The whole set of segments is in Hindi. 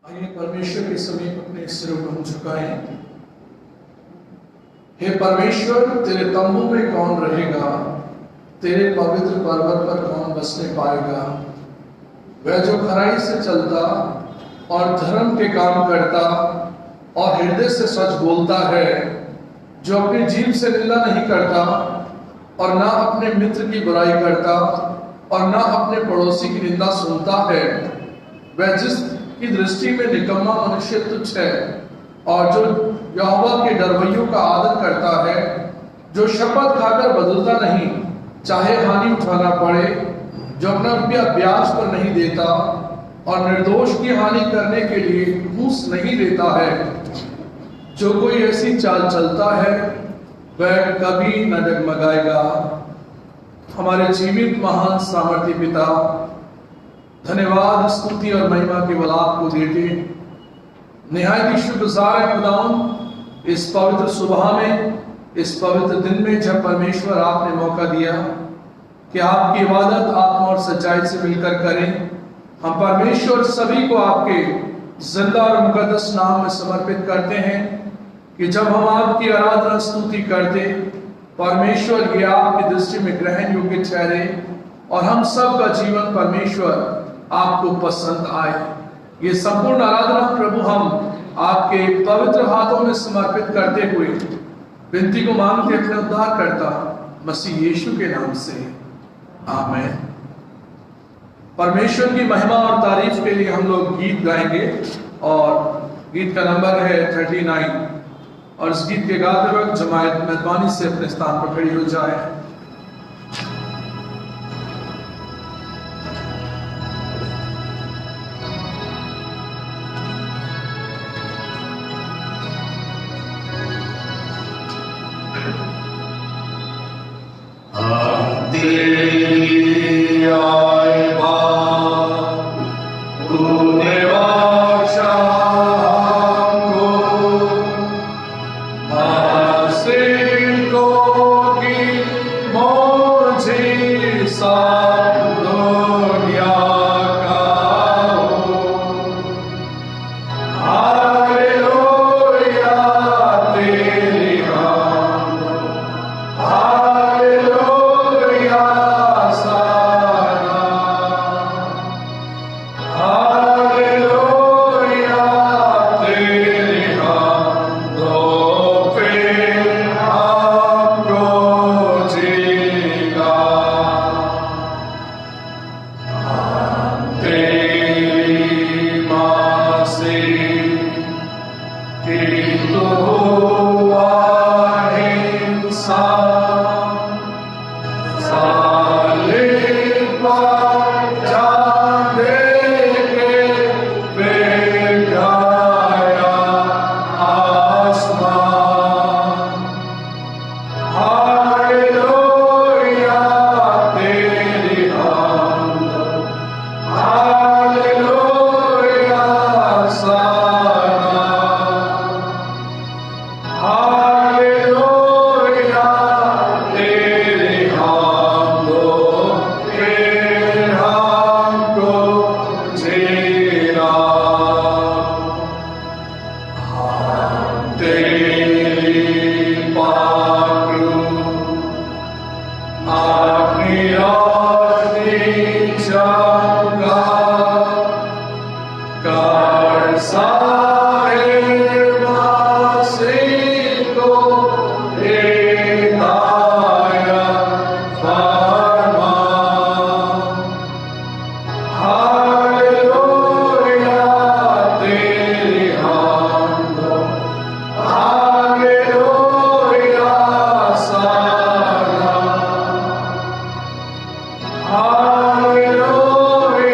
आइए परमेश्वर के समीप अपने सिरों को हम झुकाएं। हे परमेश्वर, तेरे तंबू में कौन रहेगा? तेरे पवित्र पर्वत पर कौन बसने पाएगा? वह जो खराई से चलता और धर्म के काम करता और हृदय से सच बोलता है, जो अपनी जीभ से निंदा नहीं करता और ना अपने मित्र की बुराई करता और ना अपने पड़ोसी की निंदा सुनता है, वह जिसकी दृष्टि में निकम्मा मनुष्य तुच्छ है और जो यहोवा के डरवैयों का आदर करता है, जो शपथ खाकर बदलता नहीं चाहे हानि उठाना पड़े, जो अपना रुपया ब्याज पर नहीं देता और निर्दोष की हानि करने के लिए घूस नहीं लेता है, जो कोई ऐसी चाल चलता है वह कभी न डगमगाएगा। हमारे जीवित महान सामर्थ्य पिता, धन्यवाद, स्तुति और महिमा केवल आपको देते। निहायत ही शुक्रगुजार है खुदावंद, इस पवित्र सुबह में, इस पवित्र दिन में जब परमेश्वर आपने मौका दिया कि आपकी इबादत आत्मा और सच्चाई से मिलकर करें। हम परमेश्वर सभी को आपके जिंदा और मुकद्दस नाम में समर्पित करते हैं कि जब हम आपकी आराधना स्तुति करते, परमेश्वर ये आपकी दृष्टि में ग्रहण योग्य ठहरे और हम सब का जीवन परमेश्वर आपको पसंद आए। ये संपूर्ण आराधना प्रभु हम आपके पवित्र हाथों में समर्पित करते हुए विनती को मांगते अपने उद्धार करता मसीह यीशु के नाम से, आमीन। परमेश्वर की महिमा और तारीफ के लिए हम लोग गीत गाएंगे और गीत का नंबर है 39 और इस गीत के गाते वक्त जमायत मेहरबानी से अपने स्थान पर खड़ी हो जाए। Hallelujah.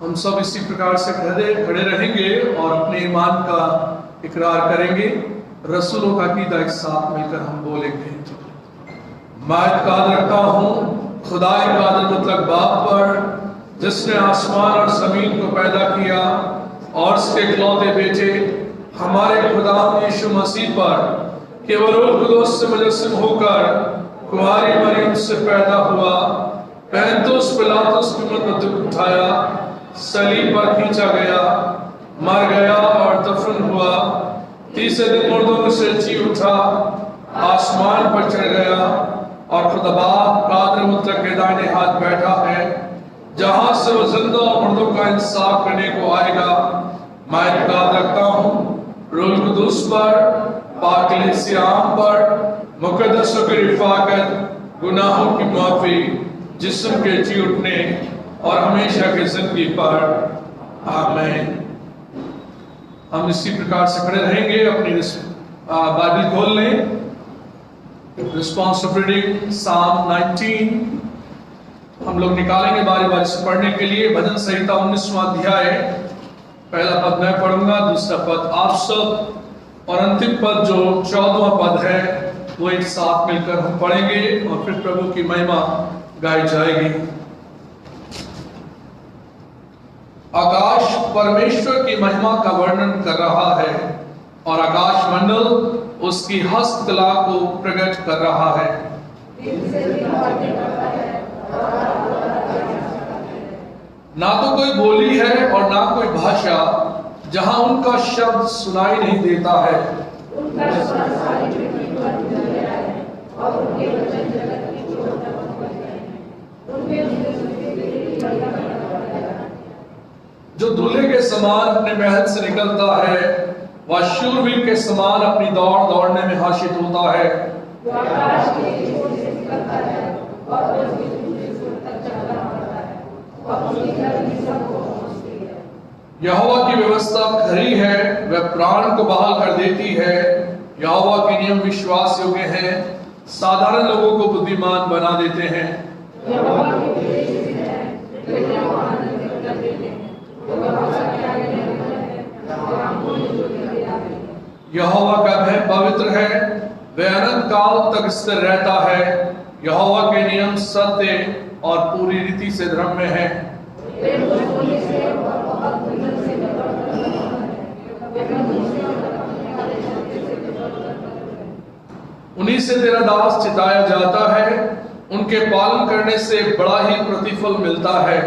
हम सब इसी प्रकार से खड़े रहेंगे और अपने ईमान का इकरार करेंगे। रसूलों का कीदा एक साथ मिलकर हम बोलेंगे। मैं इत्काद रखता हूँ खुदा इबादत मुतलक बाप पर, जिसने आसमान और जमीन को पैदा किया, और उसके इकलौते बेटे हमारे खुदा यीशु मसीह पर, केवल रूह कुदूस से मुजस्सम होकर कुंवारी मरियम से पैदा हुआ, पैंतुस पिलातुस की उम्र में दुख उठाया, सलीब पर खींचा गया, मर गया और दफन हुआ, तीसरे दिन मुर्दों में से जी उठा, आसमान पर चढ़ गया और खुदा बाप कादिर मुतलक के दाहिने हाथ बैठा है, जहां से वो जिंदा और मुर्दों का इंसाफ करने को आएगा। मैं इत्काद रखता हूँ रूह कुदूस पर, पाक कलीसिया आम पर, मुकद्दसों की रिफाकत, गुनाहों की माफी, जिस्म के जी उठने और हमेशा की जिंदगी पर। आमीन। हम इसी प्रकार से खड़े रहेंगे। अपनी बाइबल खोल लें। रिस्पॉन्सिव रीडिंग साम 19 हम लोग निकालेंगे बारी बारी से पढ़ने के लिए। भजन संहिता 19वां अध्याय, पहला पद मैं पढ़ूंगा, दूसरा पद आप सब, और अंतिम पद जो 14वां पद है वो एक साथ मिलकर हम पढ़ेंगे और फिर प्रभु की महिमा गाई जाएगी। आकाश परमेश्वर की महिमा का वर्णन कर रहा है और आकाश मंडल उसकी हस्तकला को प्रकट कर रहा है। ना तो कोई बोली है और ना कोई भाषा जहां उनका शब्द सुनाई नहीं देता है। जो दूल्हे के समान अपने महल से निकलता है, वह शूरवीर के समान अपनी दौड़ दौड़ने में हर्षित होता है। यहोवा की व्यवस्था खरी है, वह प्राण को बहाल कर देती है। यहोवा के नियम विश्वास योग्य हैं, साधारण लोगों को बुद्धिमान बना देते हैं। यहोवा का भय पवित्र है, वह अनंत काल तक स्थिर रहता है। यहोवा के नियम सत्य और पूरी रीति से धर्म में है। उन्हीं से तेरा दास चिताया जाता है, उनके पालन करने से बड़ा ही प्रतिफल मिलता है।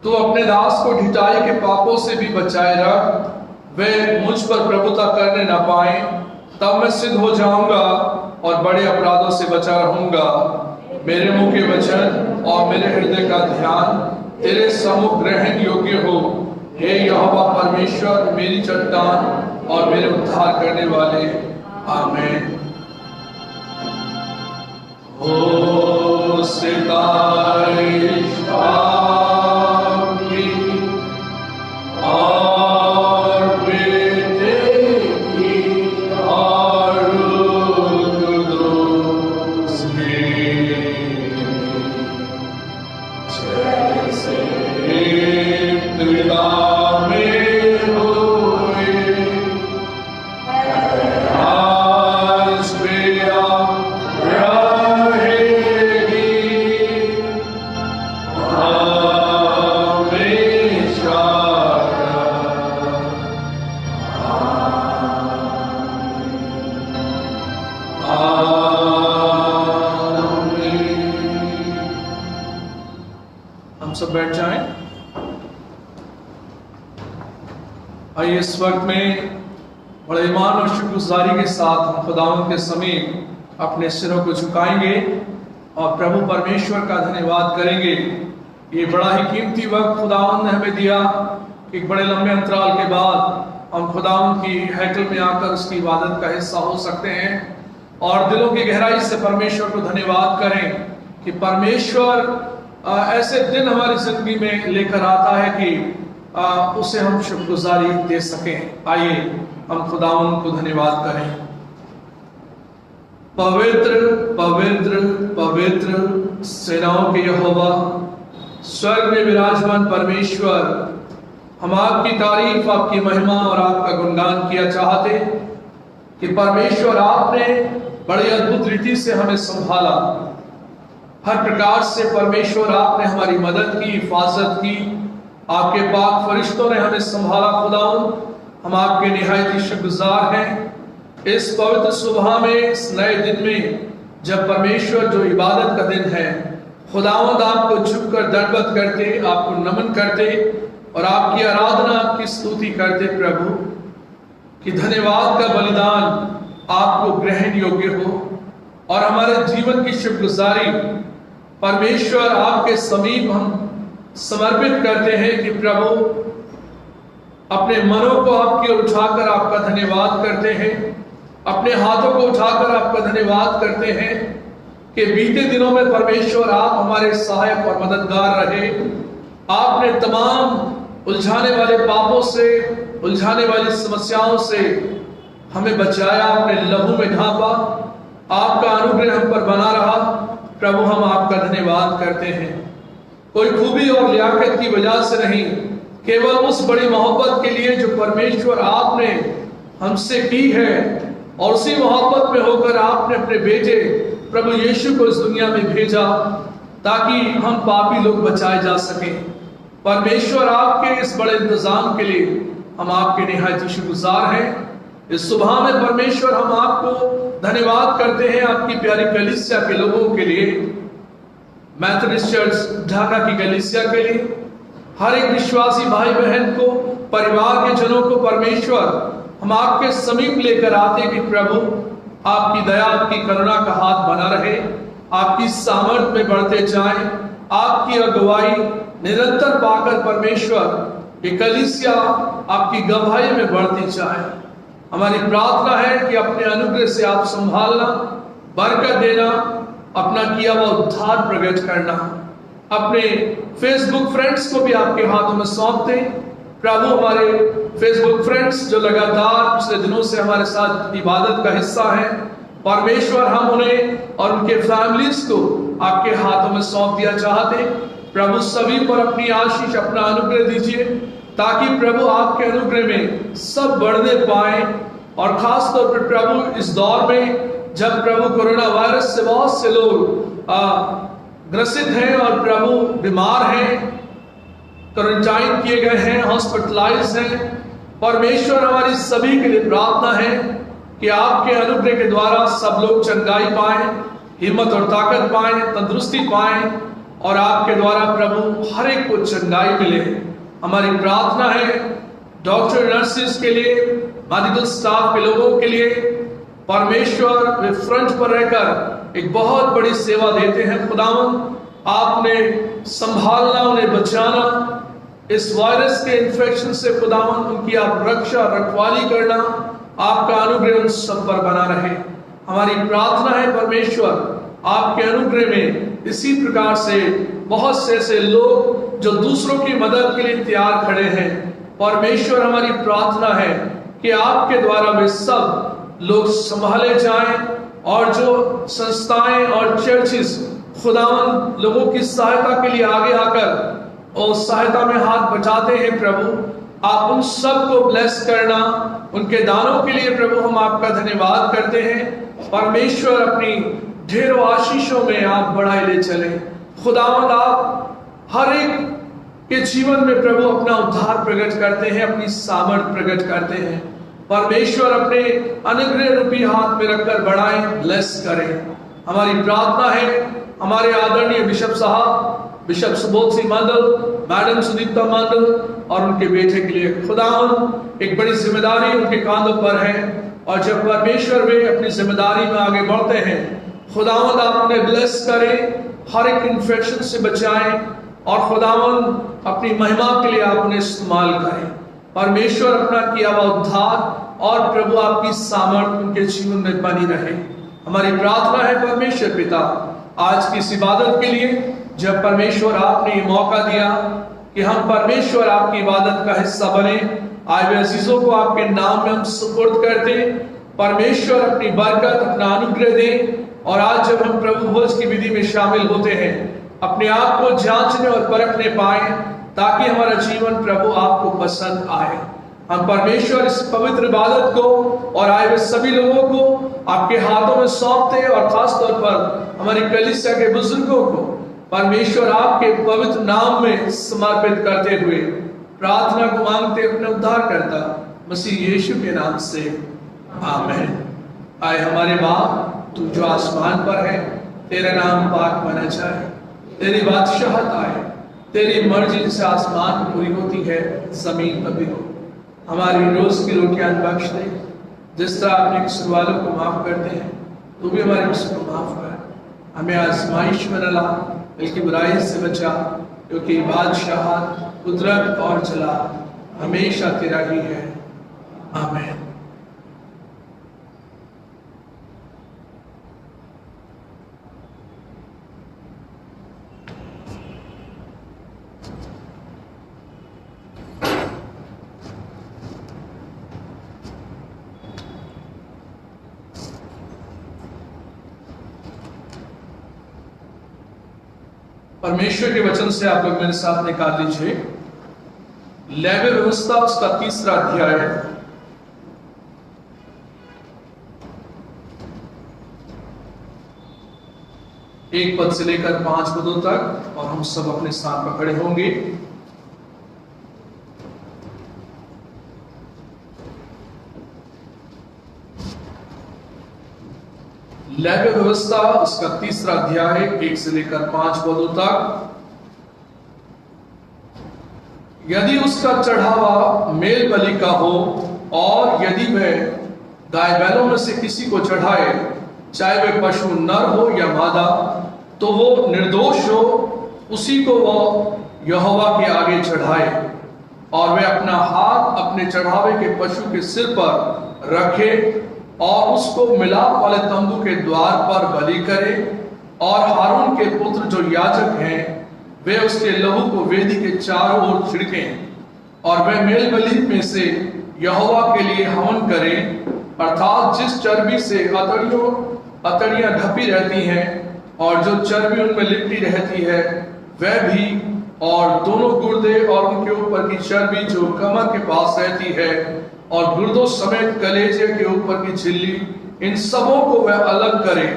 तू अपने दास को ढिठाई के पापों से भी बचाए रख, वे मुझ पर प्रभुता करने न पाए, तब मैं सिद्ध हो जाऊंगा और बड़े अपराधों से बचा रहूंगा। मेरे मुंह के वचन और मेरे हृदय का ध्यान तेरे सम्मुख ग्रहण योग्य हो। हे यहोवा परमेश्वर, मेरी चट्टान और मेरे उद्धार करने वाले। आमीन। सब बैठ जाएं। आइए इस वक्त में बड़े ईमान और शुक्रगुजारी के साथ हम खुदावंद के समीप अपने सिरों को झुकाएंगे और प्रभु परमेश्वर का धन्यवाद करेंगे। ये बड़ा ही कीमती वक्त खुदावंद ने हमें दिया कि एक बड़े लंबे अंतराल के बाद हम खुदावंद की हैकल में आकर उसकी इबादत का हिस्सा हो सकते हैं और दिलों की गहराई से परमेश्वर को धन्यवाद करें कि परमेश्वर ऐसे दिन हमारी जिंदगी में लेकर आता है कि उसे हम शुक्रगुजारी दे सकें। आइए हम खुदावंद को धन्यवाद करें। पवित्र पवित्र पवित्र सेनाओं के यहोवा, स्वर्ग में विराजमान परमेश्वर, हम आपकी तारीफ, आपकी महिमा और आपका गुणगान किया चाहते कि परमेश्वर आपने बड़ी अद्भुत रीति से हमें संभाला। हर प्रकार से परमेश्वर आपने हमारी मदद की, हिफाजत की। आपके पाक फरिश्तों ने हमें संभाला। खुदावंद, हम आपके निहायत ही शुक्रगुजार हैं इस पवित्र सुबह में, इस नए दिन में, जब परमेश्वर जो इबादत का दिन है, खुदावंद आपको झुककर दंडवत करते, आपको नमन करते और आपकी आराधना, आपकी स्तुति करते प्रभु कि धन्यवाद का बलिदान आपको ग्रहण योग्य हो और हमारे जीवन की शुक्रगुजारी परमेश्वर आपके समीप हम समर्पित करते हैं कि प्रभु अपने मनों को आपकी ओर उठाकर आपका धन्यवाद करते हैं, अपने हाथों को उठाकर आपका धन्यवाद करते हैं कि बीते दिनों में परमेश्वर आप हमारे सहायक और मददगार रहे। आपने तमाम उलझाने वाले पापों से, उलझाने वाली समस्याओं से हमें बचाया, अपने लहू में ढांपा। आपका अनुग्रह हम पर बना रहा। प्रभु, हम आपका धन्यवाद करते हैं। कोई खूबी और लियाकत की वजह से नहीं, केवल उस बड़ी मोहब्बत के लिए जो परमेश्वर आपने हमसे की है और उसी मोहब्बत में होकर आपने अपने बेटे प्रभु यीशु को इस दुनिया में भेजा ताकि हम पापी लोग बचाए जा सकें। परमेश्वर आपके इस बड़े इंतजाम के लिए हम आपके निहायत शुक्रगुजार हैं। इस सुबह में परमेश्वर हम आपको धन्यवाद करते हैं आपकी प्यारी कलीसिया के लोगों के लिए, मैथोडिस्ट चर्च ढाका की कलीसिया के लिए, हर एक विश्वासी भाई बहन को, परिवार के जनों को परमेश्वर हम आपके समीप लेकर आते कि प्रभु आपकी दया, आपकी करुणा का हाथ बना रहे, आपकी सामर्थ में बढ़ते जाएं, आपकी अगुवाई निरंतर पाकर परमेश्वर ये कलीसिया आपकी गवाही में बढ़ती जाए। हमारी प्रार्थना है कि अपने अनुग्रह से आप संभालना, बरकत देना, अपना किया हुआ उद्धार प्रकट करना। अपने फेसबुक फ्रेंड्स को भी आपके हाथों में सौंप दें प्रभु। हमारे फेसबुक फ्रेंड्स जो लगातार पिछले दिनों से हमारे साथ इबादत का हिस्सा है, परमेश्वर हम उन्हें और उनके फैमिलीज को आपके हाथों में सौंप दिया चाहते। प्रभु सभी पर अपनी आशीष, अपना अनुग्रह दीजिए ताकि प्रभु आपके अनुग्रह में सब बढ़ने पाए। और खास तौर पर प्रभु इस दौर में जब प्रभु कोरोना वायरस से बहुत से लोग ग्रसित हैं और प्रभु बीमार हैं, क्वारंटाइन किए गए हैं, हॉस्पिटलाइज हैं, परमेश्वर हमारी सभी के लिए प्रार्थना है कि आपके अनुग्रह के द्वारा सब लोग चंगाई पाएं, हिम्मत और ताकत पाएं, तंदुरुस्ती पाएं और आपके द्वारा प्रभु हर एक को चंगाई मिले। हमारी प्रार्थना है डॉक्टर, नर्सेस के लिए, मेडिकल स्टाफ के लोगों के लिए, परमेश्वर वे फ्रंट पर रहकर एक बहुत बड़ी सेवा देते हैं। खुदावंद, आपने संभालना, उन्हें बचाना, इस वायरस के इन्फेक्शन से खुदावंद उनकी आप रक्षा रखवाली करना, आपका अनुग्रह उन सब पर बना रहे। हमारी प्रार्थना है परमेश्वर आपके अनुग्रह में इसी प्रकार से बहुत से ऐसे लोग जो दूसरों की मदद के लिए तैयार खड़े हैं, परमेश्वर हमारी प्रार्थना है कि आपके द्वारा वे सब लोग संभाले जाएं और जो संस्थाएं और चर्चेस खुदावंद लोगों की सहायता के लिए आगे आकर और सहायता में हाथ बटाते हैं, प्रभु आप उन सब को ब्लेस करना, उनके दानों के लिए प्रभु हम आपका धन्यवाद करते हैं। परमेश्वर अपनी ढेरों आशीषों में आप बढ़ाए ले चले। खुदावंद आप हर एक के जीवन में प्रभु अपना उद्धार प्रकट करते हैं, अपनी सामर्थ प्रकट करते हैं। परमेश्वर अपने अनुग्रह रूपी हाथ में रखकर बढ़ाएं, ब्लेस करें। हमारी प्रार्थना है हमारे आदरणीय बिशप साहब बिशप सुबोध सिंह मंडल, मैडम सुदीप्ता मंडल और उनके बेटे के लिए खुदावन एक बड़ी जिम्मेदारी उनके कांधों पर है। और जब परमेश्वर वे अपनी जिम्मेदारी में आगे बढ़ते हैं, खुदावन आप उन्हें ब्लेस करें, हर एक इन्फेक्शन से बचाएं और खुदावन अपनी महिमा के लिए आप उन्हें इस्तेमाल करें। परमेश्वर अपना किया हुआ उद्धार और प्रभु आपकी सामर्थ उनके जीवन में बनी रहे। हमारी प्रार्थना है परमेश्वर पिता, आज की इस इबादत के लिए जब परमेश्वर आपने ये मौका दिया कि हम परमेश्वर आपकी इबादत का हिस्सा बने, आए हुए अजीजों को आपके नाम में हम सुपुर्द करते, परमेश्वर अपनी बरकत अपना अनुग्रह दे। और आज जब हम प्रभु भोज की विधि में शामिल होते हैं, अपने आप को जांचने और परखने पाए ताकि हमारा जीवन प्रभु आपको पसंद आए। हम परमेश्वर इस पवित्र इबादत को और आए हुए सभी लोगों को आपके हाथों में सौंपते हैं और खास तौर पर हमारी कलीसिया के बुजुर्गों को परमेश्वर आपके पवित्र नाम में समर्पित करते हुए प्रार्थना को मांगते अपने उद्धारकर्ता मसीह यीशु के नाम से, आमीन। आए हमारे बाप, तू जो आसमान पर है, तेरा नाम पाक माना जाए, तेरी बादशाहत आए, तेरी मर्जी जैसे आसमान में पूरी होती है जमीन पर भी हो। हमारी रोज की रोटियां बख्श दे, जिस तरह अपने कसूर वालों को माफ करते हैं, तू भी हमारे कसूर को माफ कर। हमें आजमाइश में न ला, बल्कि बुराई से बचा, क्योंकि बादशाहत, कुदरत और जलाल हमेशा तेरा ही है, आमीन। परमेश्वर के वचन से आप लोग मेरे साथ निकाल लीजिए लेवी व्यवस्था, उसका 3रा अध्याय है। एक पद से लेकर 5 पदों तक, और हम सब अपने स्थान पर खड़े होंगे। लेवी व्यवस्था, उसका 3रा अध्याय 1 से लेकर 5 पदों तक। यदि उसका चढ़ावा मेल बलि का हो और यदि वह गाय बैलों में से किसी को चढ़ाए, चाहे वह पशु नर हो या मादा, तो वो निर्दोष हो, उसी को वह यहोवा के आगे चढ़ाए और वह अपना हाथ अपने चढ़ावे के पशु के सिर पर रखे और उसको मिलाप वाले तंबू के द्वार पर बलि करे। और हारून के पुत्र जो याजक हैं, वे उसके लहू को वेदी के चारों ओर छिड़कें और वह मेल बलि में से यहोवा के लिए हवन करें, अर्थात जिस चर्बी से अतड़ियां ढपी रहती हैं और जो चर्बी उनमें लिपटी रहती है वह भी, और दोनों गुर्दे और उनके ऊपर की चर्बी जो कमर के पास रहती है और गुर्दों समेत कलेजे के ऊपर की झिल्ली, इन सबों को वह अलग करे।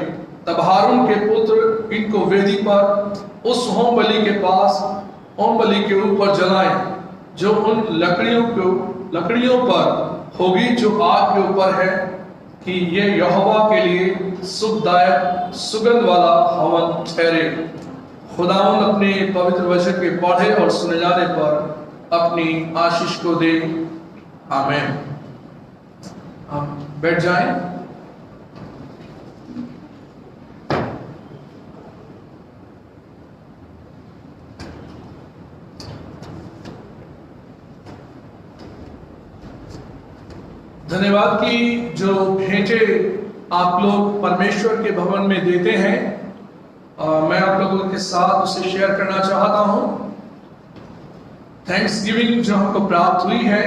तब हारून के पुत्र इनको वेदी पर उस होम बलि के पास होम बलि के ऊपर जलाएं, जो उन लकड़ियों पर होगी जो आग के ऊपर है, कि ये यहोवा के लिए सुखदायक सुगंध वाला हवन ठहरे। खुदावंद अपने पवित्र वचन के पढ़े और सुने जाने पर अपनी आशीष को दे, आमीन। हम बैठ जाएं। धन्यवाद की जो भेंटे आप लोग परमेश्वर के भवन में देते हैं, मैं आप लोगों के साथ उसे शेयर करना चाहता हूं। थैंक्स गिविंग जो हमको प्राप्त हुई है,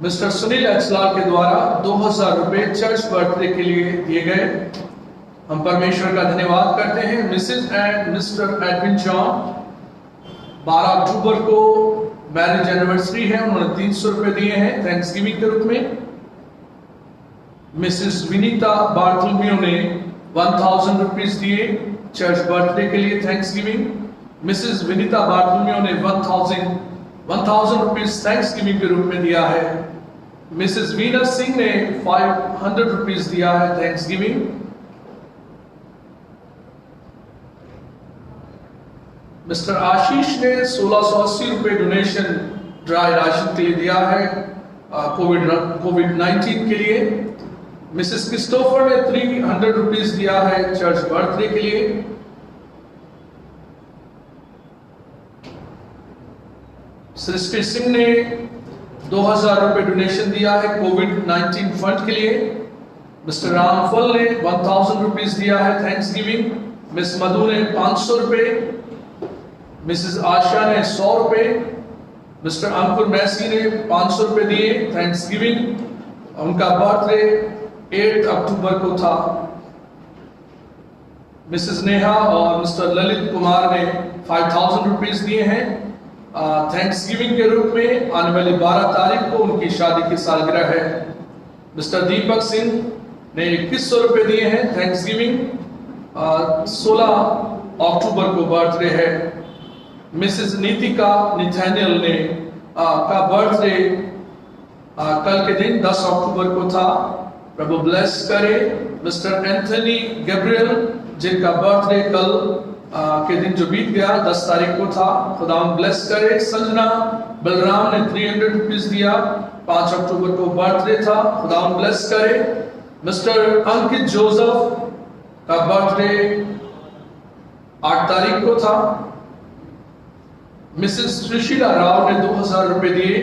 मिस्टर सुनील एचलाल के द्वारा 2000 रुपए चर्च बर्थडे के लिए दिए गए। हम परमेश्वर का धन्यवाद करते हैं। Mrs and Mr Edwin John 12 अक्टूबर को मैरिज एनिवर्सरी है, उन्होंने 300 रुपए दिए हैं थैंक्स गिविंग के रूप में। मिसेस विनीता बार्थोलोम्यू ने 1000 रुपीज दिए चर्च बर्थडे के लिए thanks giving. Mrs Vinita Bartholomew ने 1000 रुपीज थैंक्स गिविंग के रूप में दिया है। मिसेस वीना सिंह ने 500 रुपीज दिया है थैंक्स गिविंग। मिस्टर आशीष ने 1680 रुपये डोनेशन ड्राई राशन के लिए दिया है कोविड-19 के लिए। मिसेस क्रिस्टोफर ने 300 रुपीज दिया है चर्च बर्थडे के लिए। सृष्टि सिंह ने 2000 रुपये डोनेशन दिया है कोविड-19 फंड के लिए। मिस्टर रामफल ने 1000 रुपीज दिया है थैंक्स गिविंग। मिस मधु ने 500 रुपये। मिसेस आशा ने 100 रुपये। मिस्टर अंकुर मैसी ने 500 रुपये दिए थैंक्स गिविंग। उनका बर्थडे 8 अक्टूबर को था। मिसेस नेहा और मिस्टर ललित कुमार ने 5000 रुपीज दिए हैं थैंक्स गिविंग के रूप में। आने वाली 12 तारीख को उनकी शादी की सालगिरह है। मिस्टर दीपक सिंह ने 2100 रुपये दिए हैं थैंक्स गिविंग। 16 अक्टूबर को बर्थडे है। मिसेस नीतिका निथानियल ने का बर्थडे कल के दिन 10 अक्टूबर को था। प्रभु ब्लेस करे। मिस्टर एंथनी गैब्रियल जिनका बर्थडे कल के दिन जो बीत गया 10 तारीख को था, खुदा ब्लेस करे। संजना बलराम ने 300 रुपीज दिया, 5 अक्टूबर को बर्थडे था, खुदा ब्लेस करे। मिस्टर अंकित जोसेफ का बर्थडे 8 तारीख को था। मिसेस सुशीला राव ने 2000 रुपए दिए,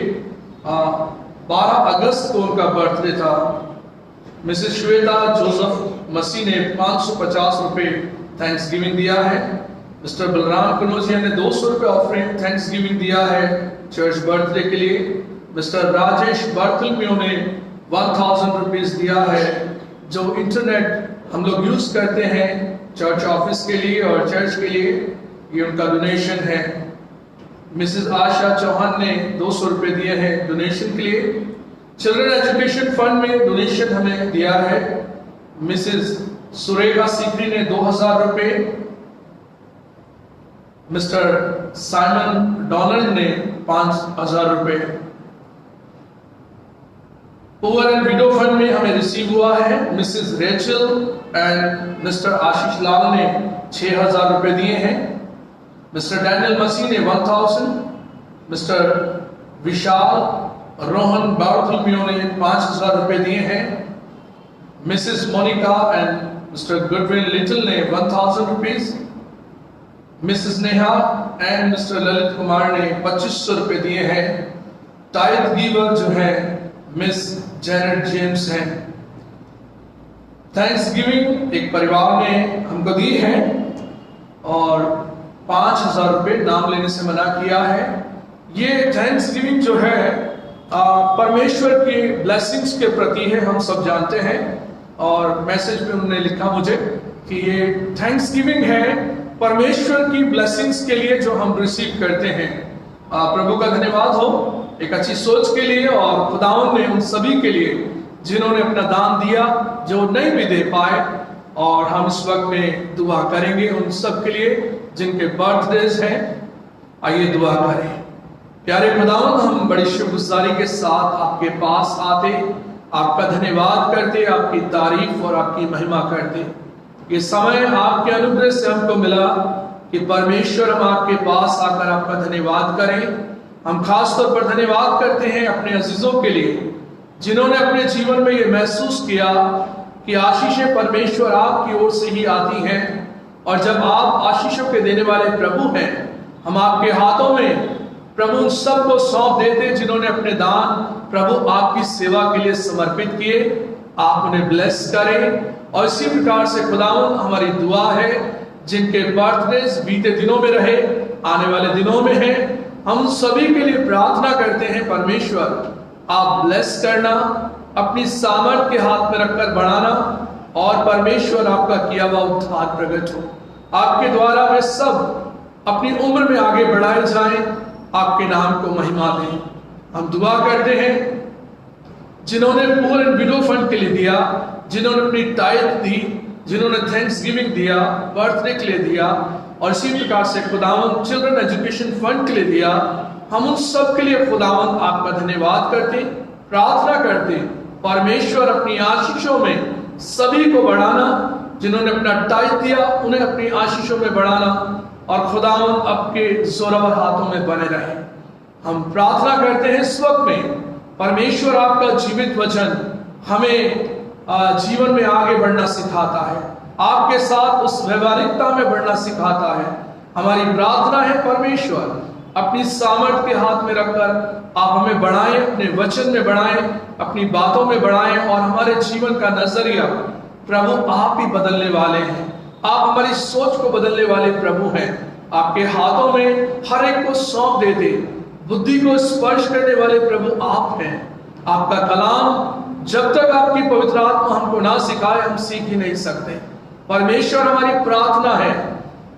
12 अगस्त को उनका बर्थडे था। मिसेस श्वेता जोसेफ मसीह ने 550 रुपए थैंक्स गिविंग दिया है। मिस्टर बलराम कनौजिया ने 200 रुपए ऑफरिंग थैंक्स गिविंग दिया है चर्च बर्थडे के लिए। मिस्टर राजेश बर्थलम्यू ने 1000 रुपीज दिया है, जो इंटरनेट हम लोग यूज करते हैं चर्च ऑफिस के लिए और चर्च के लिए, ये उनका डोनेशन है। मिसेस आशा चौहान ने 200 रुपए दिए हैं डोनेशन के लिए। चिल्ड्रन एजुकेशन फंड में डोनेशन हमें दिया है मिसेस सुरेखा सीकरी ने 2000 रुपए। मिस्टर साइमन डोनाल्ड ने 5000 रुपए। पुअर एंड विडो फंड में हमें रिसीव हुआ है मिसेस रेचल एंड मिस्टर आशीष लाल ने 6000 रुपए दिए हैं। मिस्टर डैनियल मसीह ने 1000। मिस्टर विशाल रोहन बार्थलम्यू ने 5000 रुपए दिए हैं। Mrs Monica and Mr Goodwin Little ने 1000 rupees. Mrs Neha and Mr Lalit Kumar ने 2500 रुपए दिए हैं। टाइथ गिवर जो है मिस जेनेट जेम्स हैं। थैंक्स गिविंग एक परिवार ने हमको दी है और 5000 रुपए नाम लेने से मना किया है। ये थैंक्स गिविंग जो है परमेश्वर की ब्लेसिंग्स के प्रति है, हम सब जानते हैं। और मैसेज में उन्होंने लिखा मुझे कि ये थैंक्स गिविंग है परमेश्वर की ब्लेसिंग्स के लिए जो हम रिसीव करते हैं। प्रभु का धन्यवाद हो एक अच्छी सोच के लिए, और खुदावंद ने उन सभी के लिए जिन्होंने अपना दान दिया, जो नहीं भी दे पाए। और हम इस वक्त में दुआ करेंगे उन सब के लिए जिनके बर्थडेज हैं। आइए दुआ करें। प्यारे खुदावंद, हम बड़ी शुक्रगुजारी के साथ आपके पास आते, आपका धन्यवाद करते, आपकी तारीफ और आपकी महिमा करते। ये समय आपके अनुग्रह से हमको मिला कि परमेश्वर हम आपके पास आकर आपका धन्यवाद करें। हम खास तौर पर धन्यवाद करते हैं अपने अजीजों के लिए जिन्होंने अपने जीवन में ये महसूस किया कि आशीषें परमेश्वर आपकी ओर से ही आती हैं। और जब आप आशीषों के देने वाले प्रभु हैं, हम आपके हाथों में प्रभु उन सबको सौंप देते जिन्होंने अपने दान प्रभु आपकी सेवा के लिए समर्पित किए। आप उन्हें ब्लेस करें। और इसी प्रकार से खुदावंद हमारी दुआ है जिनके बर्थडेज बीते दिनों में रहे, आने वाले दिनों में है, हम सभी के लिए प्रार्थना करते हैं परमेश्वर आप ब्लेस करना, अपनी सामर्थ के हाथ में रखकर बढ़ाना, और परमेश्वर आपका किया हुआ उद्धार प्रकट हो। आपके द्वारा वे सब अपनी उम्र में आगे बढ़ाए जाएं, आपके नाम को महिमा दें। हम दुआ करते हैं जिन्होंने पुअर एंड विडो फंड के लिए दिया, जिन्होंने अपनी टाइथ दी, जिन्होंने थैंक्स गिविंग दिया, बर्थडे के लिए दिया, और इसी प्रकार से खुदावंद चिल्ड्रन एजुकेशन फंड के लिए दिया। हम उन सब के लिए खुदावंद आपका धन्यवाद करते, प्रार्थना करते, परमेश्वर अपनी आशीषों में सभी को बढ़ाना, जिन्होंने अपना टाइट दिया उन्हें अपनी आशीषों में बढ़ाना और खुदावंद आपके जोरावर हाथों में बने रहे। हम प्रार्थना करते हैं इस वक्त में परमेश्वर आपका जीवित वचन हमें जीवन में आगे बढ़ना सिखाता है, आपके साथ उस व्यवहारिकता में बढ़ना सिखाता है। हमारी प्रार्थना है परमेश्वर अपनी सामर्थ के हाथ में रखकर आप हमें बढ़ाएं, अपने वचन में बढ़ाएं, अपनी बातों में बढ़ाएं और हमारे जीवन का नजरिया प्रभु आप ही बदलने वाले हैं। आप हमारी सोच को बदलने वाले प्रभु हैं। आपके हाथों में हर एक को सौंप देते, बुद्धि को स्पर्श करने वाले प्रभु आप हैं। आपका कलाम जब तक आपकी पवित्र आत्मा हमको ना सिखाए हम सीख ही नहीं सकते। परमेश्वर हमारी प्रार्थना है,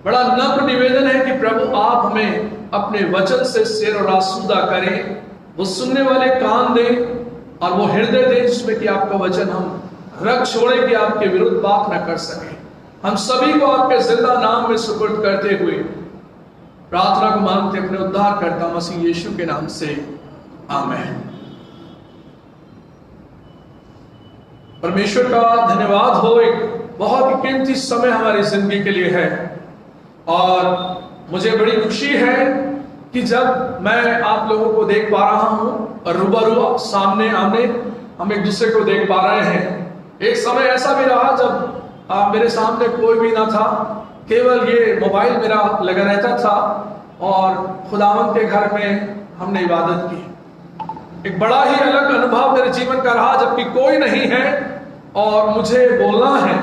बड़ा नम्र निवेदन है कि प्रभु आप हमें अपने वचन से शेर और आसूदा करें, वो सुनने वाले कान दें और वो हृदय दें जिसमें कि आपका वचन हम रख छोड़े कि आपके विरुद्ध बात न कर सके। हम सभी को आपके जिंदा नाम में सुपुर्द करते हुए प्रार्थना को मांगते अपने उद्धार करता मसीह यीशु के नाम से, आमीन। परमेश्वर का धन्यवाद हो, एक बहुत ही कीमती समय हमारी जिंदगी के लिए है और मुझे बड़ी खुशी है कि जब मैं आप लोगों को देख पा रहा हूं और रूबरू सामने आमने हम एक दूसरे को देख पा रहे हैं। एक समय ऐसा भी रहा जब मेरे सामने कोई भी ना था, केवल ये मोबाइल मेरा लगा रहता था और खुदावंद के घर में हमने इबादत की। एक बड़ा ही अलग अनुभव मेरे जीवन का रहा जबकि कोई नहीं है और मुझे बोलना है,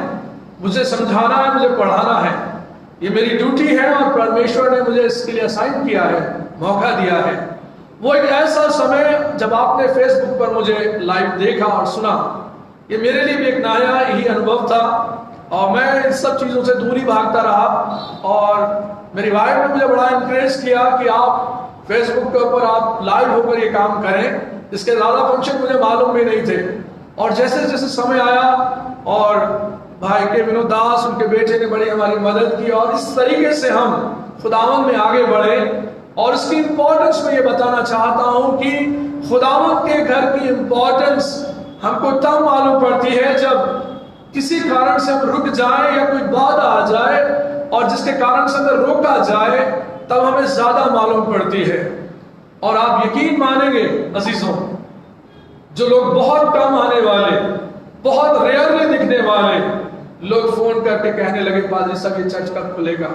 मुझे समझाना है, मुझे पढ़ाना है, ये मेरी ड्यूटी है और परमेश्वर ने मुझे इसके लिए असाइन किया है, मौका दिया है। वो एक ऐसा समय जब आपने फेसबुक पर मुझे लाइव देखा और सुना, ये मेरे लिए भी एक नया ही अनुभव था और मैं इन सब चीज़ों से दूरी भागता रहा और मेरी वाइफ ने मुझे बड़ा इंकरेज किया कि आप फेसबुक के ऊपर आप लाइव होकर ये काम करें। इसके ज़्यादा फंक्शन मुझे मालूम भी नहीं थे और जैसे जैसे समय आया और भाई के विनोद दास उनके बेटे ने बड़ी हमारी मदद की और इस तरीके से हम खुदावंद में आगे बढ़े। और इसकी इम्पोर्टेंस मैं ये बताना चाहता हूँ कि खुदावंद के घर की इम्पोर्टेंस हमको तब मालूम पड़ती है जब किसी कारण से हम रुक जाएं या कोई बाधा आ जाए और जिसके कारण से हमें रोका जाए तब हमें ज्यादा मालूम पड़ती है। और आप यकीन मानेंगे अजीजों, जो लोग बहुत कम आने वाले, बहुत रेयरली दिखने वाले लोग फोन करके कहने लगे पादरी साहब ये चर्च कब खुलेगा।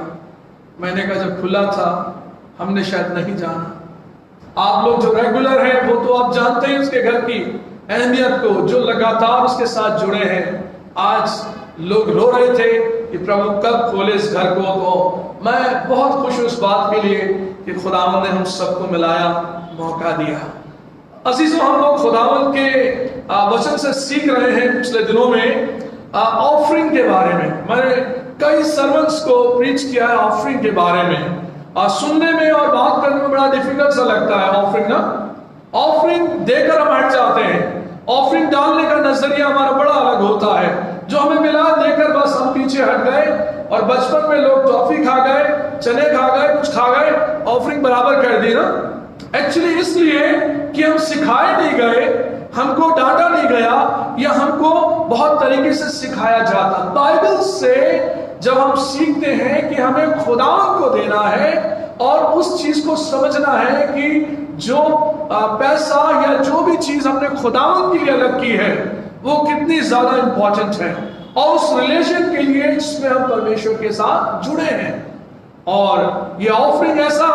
मैंने कहा जब खुला था हमने शायद नहीं जाना। आप लोग जो रेगुलर हैं वो तो आप जानते हैं उसके घर की अहमियत को, जो लगातार उसके साथ जुड़े हैं। आज लोग रो रहे थे कि प्रभु कब खोले इस घर को, तो मैं बहुत खुश हूं इस बात के लिए कि खुदावंद ने हम सबको मिलाया, मौका दिया। अजीजों, हम लोग खुदावंद के वचन से सीख रहे हैं पिछले दिनों में ऑफरिंग के बारे में। मैंने कई सर्मन्स को प्रीच किया है ऑफरिंग के बारे में। सुनने में और बात करने में बड़ा डिफिकल्ट सा लगता है ऑफरिंग ना। ऑफरिंग देकर हम हट जाते हैं, ऑफरिंग डालने का नजरिया हमारा बड़ा अलग होता है। जो हमें मिला देकर बस हम पीछे हट गए और बचपन में लोग टॉफी खा गए, चने खा गए, कुछ खा गए, ऑफरिंग बराबर कर दी ना। एक्चुअली इसलिए कि हम सिखाए नहीं गए, हमको डांटा नहीं गया या हमको बहुत तरीके से सिखाया जाता। बाइबल से जब हम सीखते हैं कि हमें खुदावंद को देना है और उस चीज को समझना है कि जो पैसा या जो भी चीज हमने खुदावंद के लिए अलग की है वो कितनी ज्यादा इंपॉर्टेंट है और उस रिलेशन के लिए जिसमें हम परमेश्वर के साथ जुड़े हैं। और ये ऑफरिंग ऐसा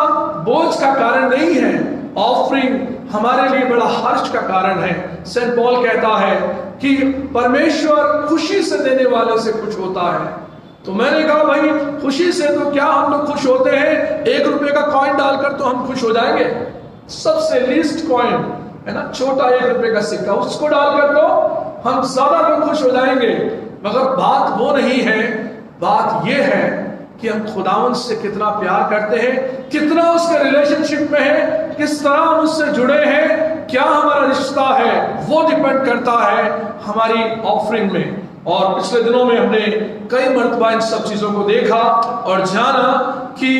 बोझ का कारण नहीं है, ऑफरिंग हमारे लिए बड़ा हर्ष का कारण है। सेंट पॉल कहता है कि परमेश्वर खुशी से देने वाले से खुश होता है। तो मैंने कहा भाई खुशी से तो क्या हम लोग खुश होते हैं, 1 रुपए का कॉइन डालकर तो हम खुश हो जाएंगे। सबसे लीस्ट कॉइन है ना, छोटा 1 रुपए का सिक्का, उसको डालकर तो हम ज्यादा लोग खुश हो जाएंगे। मगर बात वो नहीं है, बात ये है कि हम खुदावंद से कितना प्यार करते हैं, कितना उसके रिलेशनशिप में है, किस तरह हम उससे जुड़े हैं, क्या हमारा रिश्ता है, वो डिपेंड करता है हमारी ऑफरिंग में। और पिछले दिनों में हमने कई मर्तबा इन सब चीजों को देखा और जाना कि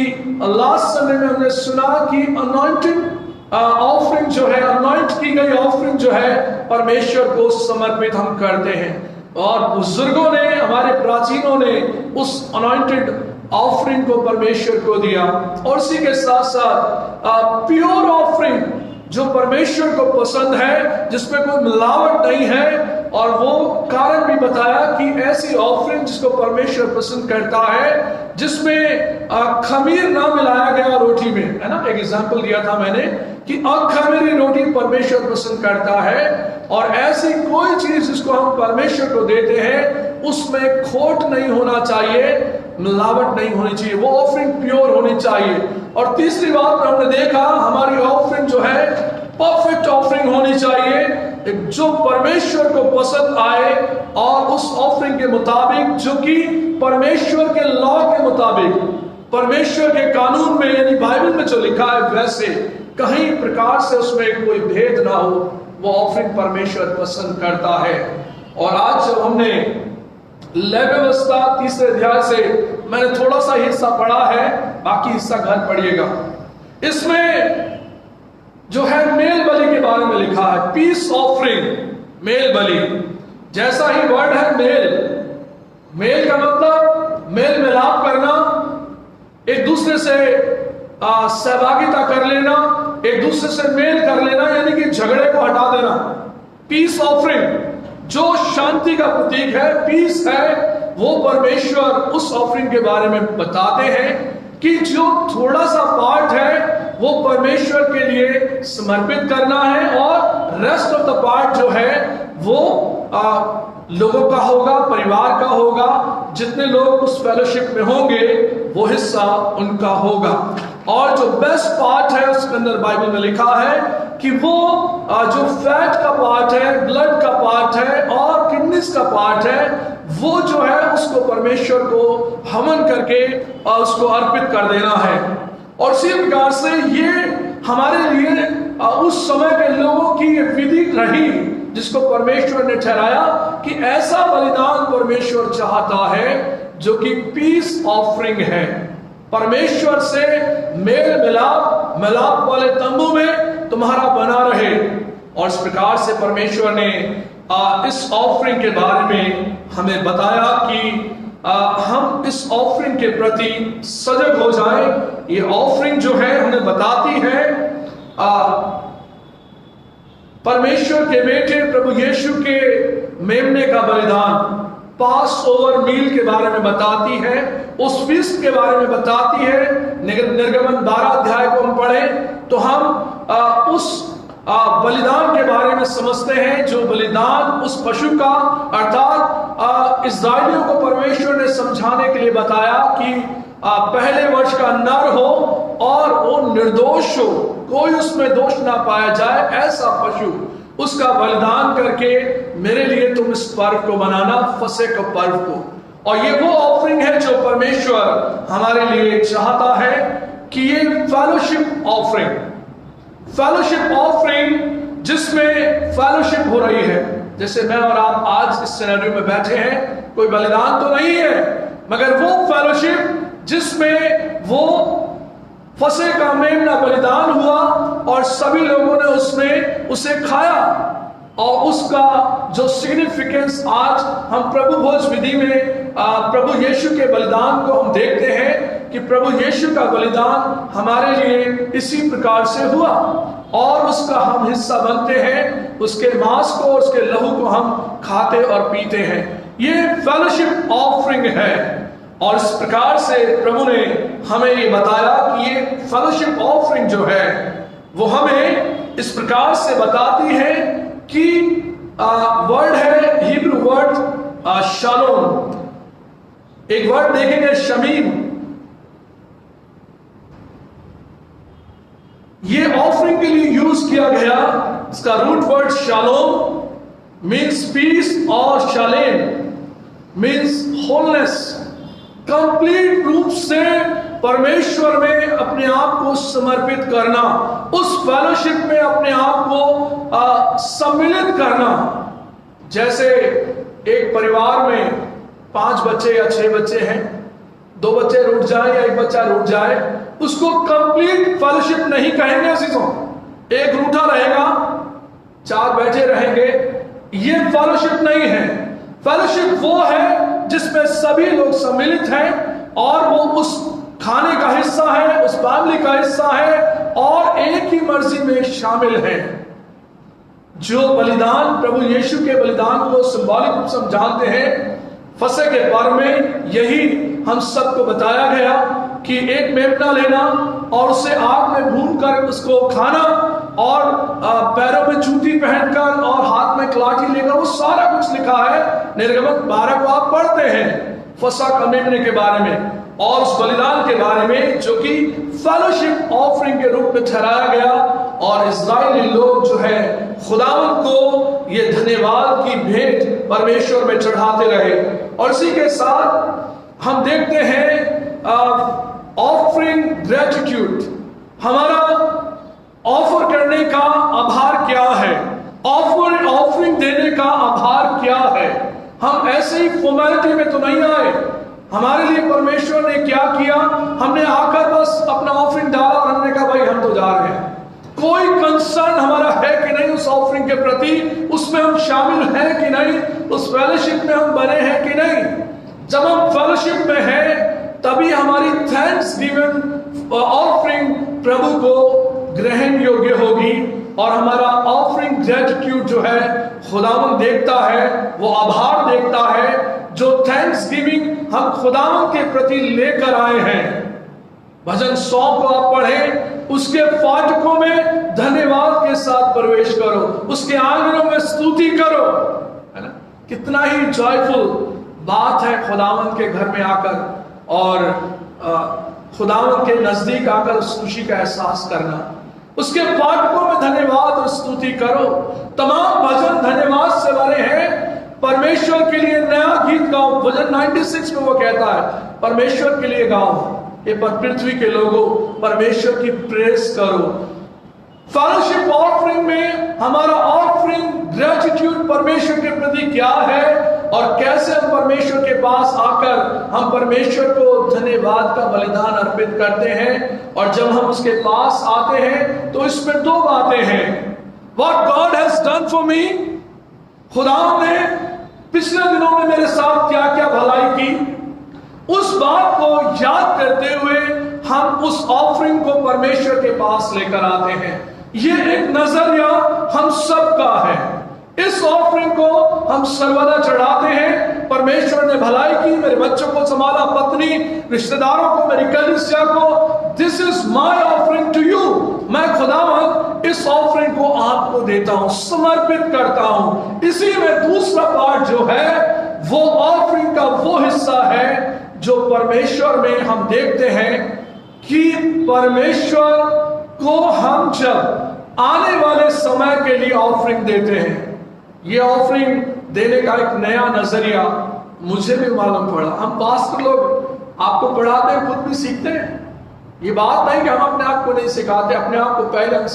लास्ट संडे में हमने सुना कि अनॉइंटेड ऑफरिंग जो है, अनॉइंट की गई ऑफरिंग जो है परमेश्वर को समर्पित हम करते हैं। और बुजुर्गों ने, हमारे प्राचीनों ने उस अनॉइंटेड ऑफरिंग को परमेश्वर को दिया। और इसी के साथ साथ प्योर ऑफरिंग जो परमेश्वर को पसंद है, जिसमें कोई मिलावट नहीं है, और वो कारण भी बताया कि ऐसी ऑफरिंग जिसको परमेश्वर पसंद करता है, जिसमें खमीर ना मिलाया गया रोटी में, है ना। एक एग्जांपल दिया था मैंने कि अखमीरी रोटी परमेश्वर पसंद करता है, और ऐसी कोई चीज जिसको हम परमेश्वर को देते हैं उसमें खोट नहीं होना चाहिए, मिलावट नहीं होनी चाहिए, वो ऑफरिंग प्योर होनी चाहिए। और तीसरी बात हमने देखा, हमारी ऑफरिंग जो है परफेक्ट ऑफरिंग होनी चाहिए, जो परमेश्वर को पसंद आए, और उस ऑफरिंग के मुताबिक जो कि परमेश्वर के लॉ के मुताबिक, परमेश्वर के कानून में, यानी बाइबल में जो लिखा है वैसे, कहीं प्रकार से उसमें कोई भेद ना हो, वो ऑफरिंग परमेश्वर पसंद करता है। और आज जब हमने लेवी व्यवस्था 3 अध्याय से मैंने थोड़ा सा हिस्सा पढ़ा है, बाकी हिस्सा घर पढ़िएगा। इसमें जो है मेल बलि के बारे में लिखा है, पीस ऑफरिंग, मेल बलि। जैसा ही वर्ड है मेल, मेल का मतलब मेल मिलाप करना, एक दूसरे से सहभागिता कर लेना, एक दूसरे से मेल कर लेना, यानी कि झगड़े को हटा देना। पीस ऑफरिंग जो शांति का प्रतीक है, पीस है, वो परमेश्वर उस ऑफरिंग के बारे में बताते हैं कि जो थोड़ा सा पार्ट है वो परमेश्वर के लिए समर्पित करना है, और रेस्ट ऑफ द पार्ट जो है वो लोगों का होगा, परिवार का होगा, जितने लोग उस फेलोशिप में होंगे वो हिस्सा उनका होगा। और जो बेस्ट पार्ट है उसके अंदर बाइबल में लिखा है कि वो जो फैट का पार्ट है, ब्लड का पार्ट है, और किडनीज का पार्ट है, वो जो है उसको परमेश्वर को हवन करके उसको अर्पित कर देना है। और इसी प्रकार से ये हमारे लिए उस समय के लोगों की विधि रही, जिसको परमेश्वर ने ठहराया कि ऐसा बलिदान परमेश्वर चाहता है जो कि पीस ऑफरिंग है, परमेश्वर से मेल मिलाप वाले तंबू में तुम्हारा बना रहे। और इस प्रकार से परमेश्वर ने इस ऑफरिंग के बारे में हमें बताया कि हम इस ऑफरिंग के प्रति सजग हो जाएं। ये ऑफरिंग जो है हमें बताती है परमेश्वर के बेटे प्रभु यीशु के मेमने का बलिदान, पास ओवर मील के बारे में बताती है, उस फीस्ट के बारे में बताती है। निर्गमन 12 अध्याय को हम पढ़ें तो हम उस बलिदान के बारे में समझते हैं, जो बलिदान उस पशु का, अर्थात इस्राएलियों को परमेश्वर ने समझाने के लिए बताया कि पहले वर्ष का नर हो और वो निर्दोष हो, कोई उसमें दोष ना पाया जाए, ऐसा पशु, उसका बलिदान करके मेरे लिए तुम इस पर्व को मनाना, फसह के पर्व को। और ये वो ऑफरिंग है जो परमेश्वर हमारे लिए चाहता है कि ये फेलोशिप ऑफरिंग जिसमें फेलोशिप हो रही है। जैसे मैं और आप आज इस सिनेरियो में बैठे हैं, कोई बलिदान तो नहीं है, मगर वो फेलोशिप जिसमें वो फसह का मेमना बलिदान हुआ और सभी लोगों ने उसमें उसे खाया। और उसका जो सिग्निफिकेंस आज हम प्रभु भोज विधि में प्रभु यीशु के बलिदान को हम देखते हैं कि प्रभु यीशु का बलिदान हमारे लिए इसी प्रकार से हुआ, और उसका हम हिस्सा बनते हैं, उसके मांस को, उसके लहू को हम खाते और पीते हैं। ये फेलोशिप ऑफरिंग है। और इस प्रकार से प्रभु ने हमें ये बताया कि ये फेलोशिप ऑफरिंग जो है वो हमें इस प्रकार से बताती है कि वर्ड है हिब्रू वर्ड शालोम, एक वर्ड देखेंगे शमीम। ये ऑफरिंग के लिए यूज किया गया, इसका root word shalom means peace, और शालेम मीन्स होलनेस, कंप्लीट रूप से परमेश्वर में अपने आप को समर्पित करना, उस फेलोशिप में अपने आप को सम्मिलित करना। जैसे एक परिवार में 5 बच्चे या 6 बच्चे हैं, 2 बच्चे रूठ जाए या 1 बच्चा रूठ जाए, उसको कंप्लीट फेलोशिप नहीं कहेंगे। अजीजों, एक रूठा रहेगा, 4 बैठे रहेंगे, ये फेलोशिप नहीं है। फेलोशिप वो है जिसमें सभी लोग सम्मिलित हैं और वो उस खाने का हिस्सा है, उस फैमिली का हिस्सा है और एक ही मर्जी में शामिल है। जो बलिदान, प्रभु यीशु के बलिदान को सिंबॉलिक रूप से हम जानते हैं, फसह के पर्व में यही हम सबको बताया गया कि एक मेमना लेना और उसे आग में भून कर उसको खाना और पैरों में जूती पहनकर और हाथ में कलाठी लेकर, वो सारा कुछ लिखा है। निर्गमन 12 को आप पढ़ते हैं फसह का मेमने के बारे में और उस बलिदान के बारे में जो कि फेलोशिप ऑफरिंग के रूप में ठहराया गया। और इस्राएली लोग जो है खुदावंद को ये धन्यवाद की भेंट परमेश्वर में चढ़ाते रहे। और इसी के साथ हम देखते हैं ऑफरिंग ग्रेटिट्यूड, हमारा ऑफर करने का आभार क्या है, ऑफरिंग देने का आभार क्या है। हम ऐसे ही फॉर्मेलिटी में तो नहीं आए, हमारे लिए परमेश्वर ने क्या किया, हमने आकर बस अपना ऑफरिंग डाला और हमने कहा भाई हम तो जा रहे हैं। कोई कंसर्न हमारा है कि नहीं उस ऑफरिंग के प्रति, उसमें हम शामिल हैं कि नहीं, उस फेलोशिप में हम बने हैं कि नहीं। जब हम फेलोशिप में हैं तभी हमारी थैंक्स गिवन ऑफरिंग प्रभु को ग्रहण योग्य होगी और हमारा ऑफरिंग ग्रेटिट्यूड जो है खुदावंद देखता है, वो आभार देखता है। जो थैंक्स गिविंग हम खुदावंद के प्रति लेकर आए हैं, भजन 100 को आप पढ़ें, उसके फाटकों में धन्यवाद के साथ प्रवेश करो, उसके आंगनों में स्तुति करो, है ना। कितना ही जॉयफुल बात है खुदावंद के घर में आकर और खुदावंद के नजदीक आकर उस खुशी का एहसास करना। उसके फाटकों में धन्यवाद और स्तुति करो। तमाम भजन धन्यवाद से भरे हैं। परमेश्वर के लिए नया गीत गाओ, भजन 96 में वो कहता है परमेश्वर के लिए गाओ, ये पृथ्वी के लोगों परमेश्वर की प्रेस करो। फेलोशिप ऑफरिंग में हमारा ऑफरिंग ग्रेटिट्यूड परमेश्वर के प्रति क्या है और कैसे हम परमेश्वर के पास आकर हम परमेश्वर को धन्यवाद का बलिदान अर्पित करते हैं। और जब हम उसके पास आते हैं तो इसमें दो बातें हैं। What God has done for me, खुदा ने पिछले दिनों में मेरे साथ क्या क्या भलाई की, उस बात को याद करते हुए हम उस ऑफरिंग को परमेश्वर के पास लेकर आते हैं। ये एक नजरिया हम सबका है। इस ऑफरिंग को हम सर्वदा चढ़ाते हैं। परमेश्वर ने भलाई की, मेरे बच्चों को संभाला, पत्नी, रिश्तेदारों को, मेरी कलीसिया को। This is my offering to you. मैं खुदावंद इस ऑफरिंग को आपको देता हूं, समर्पित करता हूं। इसी में दूसरा पार्ट जो है वो ऑफरिंग का वो हिस्सा है जो परमेश्वर में हम देखते हैं कि परमेश्वर को हम जब आने वाले समय के लिए ऑफरिंग देते हैं, ये ऑफरिंग देने का एक नया नजरिया मुझे भी मालूम पड़ा। हम पास्टर लोग आपको पढ़ाते हैं, खुद भी सीखते हैं। ये बात नहीं कि हम अपने आप को नहीं सिखाते, अपने आप को पहले हम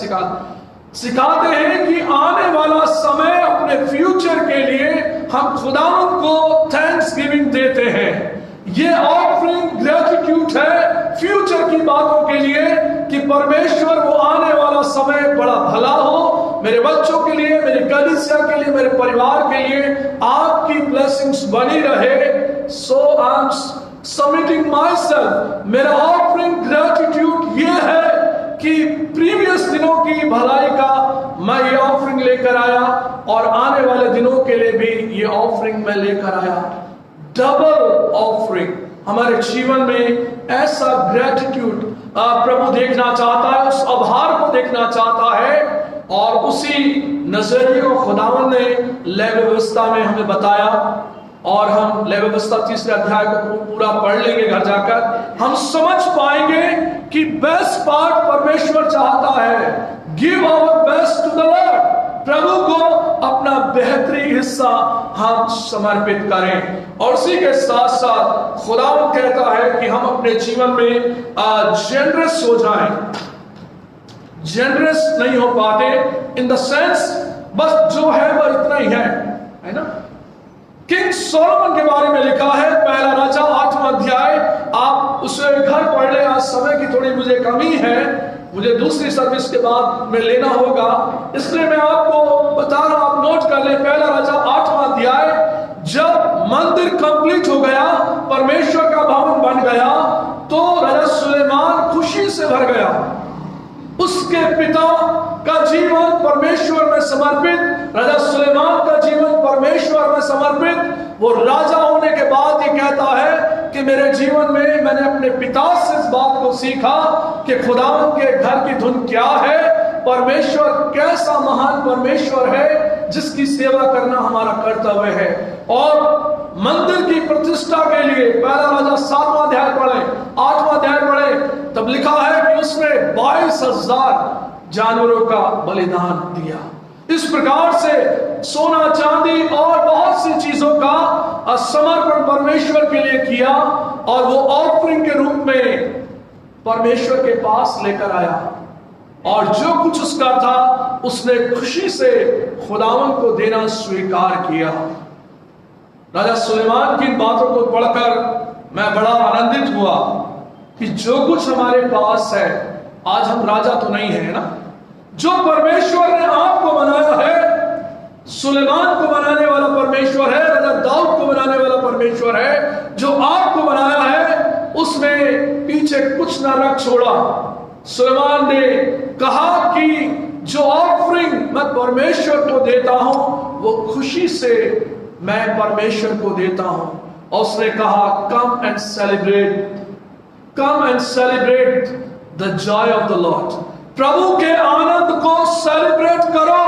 सिखाते हैं कि आने वाला समय, अपने फ्यूचर के लिए हम खुदावंद को थैंक्स गिविंग देते हैं। ये ऑफरिंग ग्रेटिट्यूड है फ्यूचर की बातों के लिए कि परमेश्वर वो आने वाला समय बड़ा भला हो, मेरे बच्चों के लिए, मेरी कलीसिया के लिए, मेरे परिवार के लिए आपकी ब्लेसिंग्स बनी रहे। So I am submitting myself. मेरा ऑफरिंग ग्रेटिट्यूड ये है कि प्रीवियस दिनों की भलाई का मैं ये ऑफरिंग लेकर आया और आने वाले दिनों के लिए भी ये ऑफरिंग मैं लेकर आया। डबल ऑफरिंग हमारे जीवन में ऐसा ग्रेटिट्यूड प्रभु देखना चाहता है, उस आभार को देखना चाहता है। और उसी नजरिए को खुदावंद ने लेवी व्यवस्था में हमें बताया और हम लेवी व्यवस्था 3 अध्याय को पूरा पढ़ लेंगे घर जाकर। हम समझ पाएंगे कि बेस्ट पार्ट परमेश्वर चाहता है। Give our best to the Lord. प्रभु को अपना बेहतरीन हिस्सा हम समर्पित करें। और उसी के साथ साथ खुदावंद कहता है कि हम अपने जीवन में जेनरस हो जाएं। जेनरस नहीं हो पाते इन द सेंस बस जो है वह इतना ही है ना। किंग सोलोमन के बारे में लिखा है, पहला राजा 8वां अध्याय, आप उसे घर पढ़ ले। आज समय की थोड़ी मुझे कमी है, मुझे दूसरी सर्विस के बाद में लेना होगा, इसलिए मैं आपको बता रहा हूं, आप नोट कर ले। पहला राजा 8वां अध्याय, जब मंदिर कंप्लीट हो गया, परमेश्वर का भवन बन गया, तो राजा सुलेमान खुशी से भर गया। उसके पिता का जीवन परमेश्वर में समर्पित, राजा सुलेमान का जीवन परमेश्वर में समर्पित। वो राजा होने के बाद ये कहता है कि मेरे जीवन में मैंने अपने पिता से इस बात को सीखा कि खुदावंद के घर की धुन क्या है, परमेश्वर कैसा महान परमेश्वर है जिसकी सेवा करना हमारा कर्तव्य है। और मंदिर की प्रतिष्ठा के लिए पहला राजा 7वां अध्याय पढ़े, 8वां अध्याय पढ़े, तब लिखा है कि उसने 22,000 जानवरों का बलिदान दिया। इस प्रकार से सोना चांदी और बहुत सी चीजों का समर्पण परमेश्वर के लिए किया, और वो ऑफरिंग के रूप में परमेश्वर के पास लेकर आया, और जो कुछ उसका था उसने खुशी से खुदावन को देना स्वीकार किया। राजा सुलेमान की इन बातों को पढ़कर मैं बड़ा आनंदित हुआ कि जो कुछ हमारे पास है, आज हम राजा तो नहीं है ना, जो परमेश्वर ने आपको बनाया है, सुलेमान को बनाने वाला परमेश्वर है, राजा दाऊद को बनाने वाला परमेश्वर है, जो आपको बनाया है उसमें पीछे कुछ ना रख छोड़ा। सुलेमान ने कहा कि जो ऑफरिंग मैं परमेश्वर को देता हूं वो खुशी से मैं परमेश्वर को देता हूं। और उसने कहा come and celebrate the joy of the Lord, प्रभु के आनंद को सेलिब्रेट करो,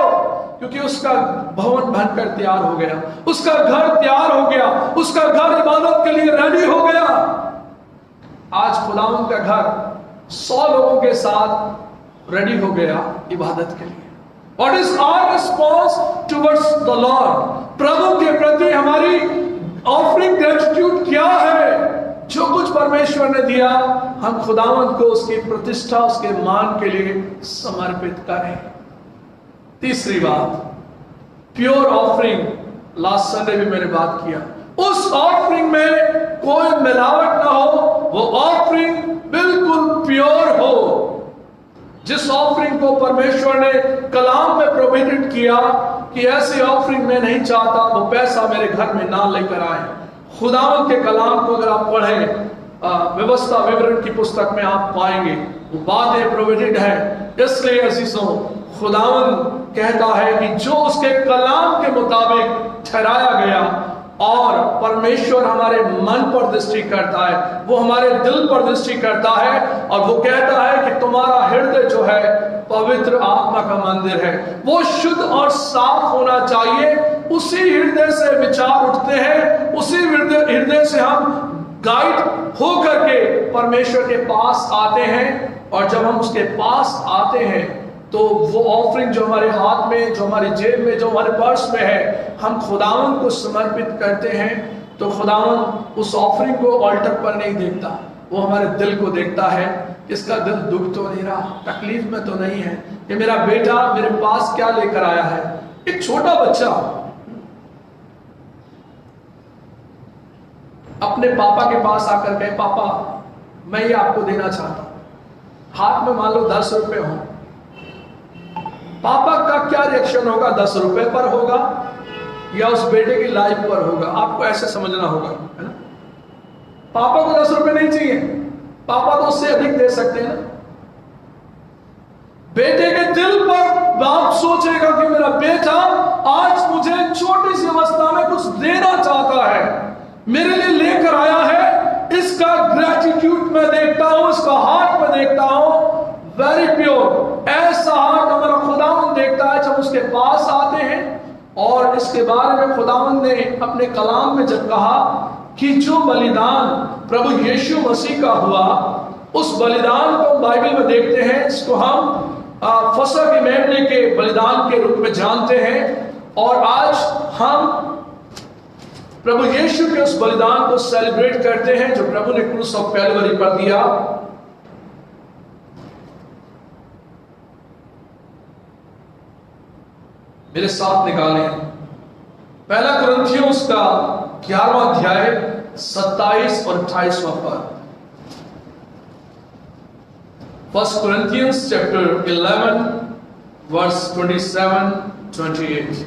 क्योंकि उसका भवन बनकर तैयार हो गया, उसका घर तैयार हो गया, उसका घर इबादत के लिए रेडी हो गया। आज खुदावंद का घर 100 लोगों के साथ रेडी हो गया इबादत के लिए। What is our response towards the Lord? प्रभु के प्रति हमारी ऑफरिंग ग्रेटिट्यूड क्या है? जो कुछ परमेश्वर ने दिया हम खुदावंद को उसकी प्रतिष्ठा, उसके मान के लिए समर्पित करें। तीसरी बात, प्योर ऑफरिंग। लास्ट संडे भी मैंने बात किया, उस ऑफरिंग में कोई मिलावट ना हो, वो ऑफरिंग बिल्कुल प्योर हो। जिस ऑफरिंग को परमेश्वर ने कलाम में प्रोहिबिट किया कि ऐसी ऑफरिंग मैं नहीं चाहता, वो पैसा मेरे घर में ना लेकर आए। खुदावंद के कलाम को अगर आप पढ़ें, व्यवस्था विवरण की पुस्तक में आप पाएंगे वो बातें प्रोहिबिटेड है। इसलिए अजीजों, खुदावंद कहता है कि जो उसके कलाम के मुताबिक ठहराया गया, और परमेश्वर हमारे मन पर दृष्टि करता है, वो हमारे दिल पर दृष्टि करता है, और वो कहता है कि तुम्हारा हृदय जो है पवित्र आत्मा का मंदिर है, वो शुद्ध और साफ होना चाहिए। उसी हृदय से विचार उठते हैं, उसी हृदय से हम गाइड हो करके परमेश्वर के पास आते हैं। और जब हम उसके पास आते हैं तो वो ऑफरिंग जो हमारे हाथ में, जो हमारी जेब में, जो हमारे पर्स में है, हम खुदावंद को समर्पित करते हैं, तो खुदावंद उस ऑफरिंग को ऑल्टर पर नहीं देखता, वो हमारे दिल को देखता है। इसका दिल दुख तो नहीं रहा, तकलीफ में तो नहीं है, कि मेरा बेटा मेरे पास क्या लेकर आया है। एक छोटा बच्चा अपने पापा के पास आकर कहे, पापा मैं ये आपको देना चाहता हूं। हाथ में मान लो 10 रुपए हो, पापा का क्या रिएक्शन होगा? 10 रुपए पर होगा या उस बेटे की लाइफ पर होगा? आपको ऐसे समझना होगा, है ना। पापा को 10 रुपए नहीं चाहिए, पापा तो उससे अधिक दे सकते हैं ना। बेटे के दिल पर बाप सोचेगा कि मेरा बेटा आज मुझे छोटी सी अवस्था में कुछ देना चाहता है, मेरे लिए लेकर आया है, इसका ग्रेटिट्यूड मैं देखता हूं, इसका हार्ट में देखता हूं, वेरी प्योर। ऐसा हार्ट हमारा खुदावंद देखता है जब उसके पास आते हैं। और इसके बारे में खुदावंद ने अपने कलाम में जब कहा कि जो बलिदान प्रभु यीशु मसीह का हुआ, उस बलिदान को बाइबल में देखते हैं, इसको हम फसह की मेमने के बलिदान के रूप में जानते हैं। और आज हम प्रभु यीशु के उस बलिदान को सेलिब्रेट करते हैं जो प्रभु ने क्रूस ऑफ कैलवरी पर दिया। मेरे साथ निकालें पहला कुरिन्थियों का 11वां अध्याय 27 और 28वां पद। 1 Corinthians chapter 11 verse 27-28।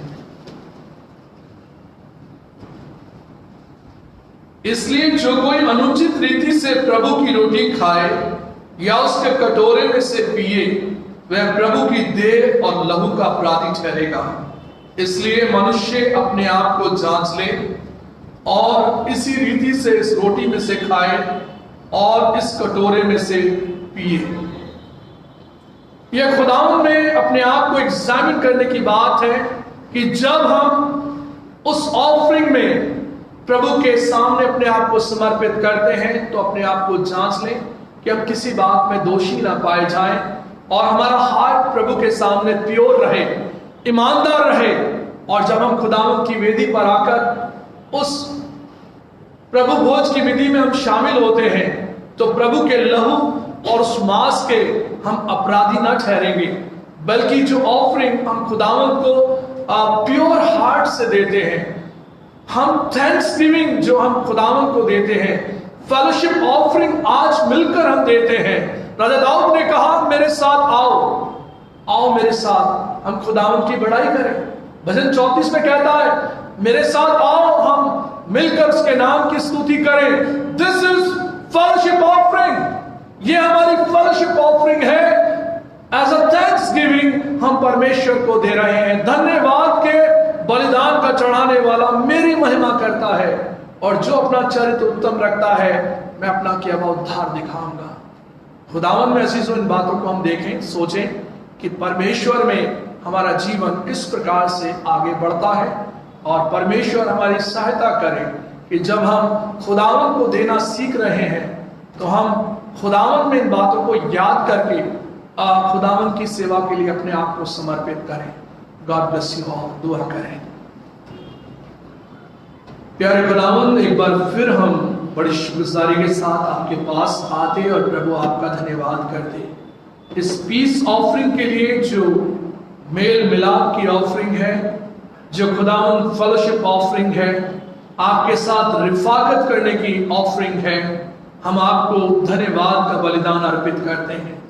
इसलिए जो कोई अनुचित रीति से प्रभु की रोटी खाए या उसके कटोरे में से पिए वह प्रभु की देह और लहू का अपराधी ठहरेगा। इसलिए मनुष्य अपने आप को जांच ले और इसी रीति से इस रोटी में से खाए और इस कटोरे में से पिए। यह खुदावंद में अपने आप को एग्जामिन करने की बात है कि जब हम उस ऑफरिंग में प्रभु के सामने अपने आप को समर्पित करते हैं तो अपने आप को जांच लें कि हम किसी बात में दोषी ना पाए जाएं और हमारा हार्ट प्रभु के सामने प्योर रहे, ईमानदार रहे। और जब हम खुदावंद की वेदी पर आकर उस प्रभु भोज की विधि में हम शामिल होते हैं तो प्रभु के लहू और उस मांस के हम अपराधी ना ठहरेंगे, बल्कि जो ऑफरिंग हम खुदावंद को प्योर हार्ट से देते हैं, हम थैंक्स गिविंग जो हम खुदावंद को देते हैं, फेलोशिप ऑफरिंग आज मिलकर हम देते हैं। राजा दाऊद ने कहा मेरे साथ आओ, आओ मेरे साथ हम खुदावंद की बड़ाई करें। भजन 34 में कहता है मेरे साथ आओ हम मिलकर उसके नाम की स्तुति करें। दिस इज फेलोशिप ऑफरिंग, ये हमारी फेलोशिप ऑफरिंग है। एज अ थैंक्स गिविंग हम परमेश्वर को दे रहे हैं। धन्यवाद के बलिदान का चढ़ाने वाला मेरी महिमा करता है और जो अपना चरित्र उत्तम रखता है मैं अपना किया हुआ उद्धार दिखाऊंगा। खुदावन में ऐसी इन बातों को हम देखें, सोचें कि परमेश्वर में हमारा जीवन किस प्रकार से आगे बढ़ता है और परमेश्वर हमारी सहायता करे कि जब हम खुदावन को देना सीख रहे हैं तो हम खुदावन में इन बातों को याद करके खुदावन की सेवा के लिए अपने आप को समर्पित करें। God bless you all. दुआ करें। प्यारे खुदावन, एक बार फिर हम बड़ी शुक्रगुजारी के साथ आपके पास आते और प्रभु आपका धन्यवाद करते इस पीस ऑफरिंग के लिए जो मेल मिलाप की ऑफरिंग है, जो खुदावन फेलोशिप ऑफरिंग है, आपके साथ रिफाकत करने की ऑफरिंग है। हम आपको धन्यवाद का बलिदान अर्पित करते हैं।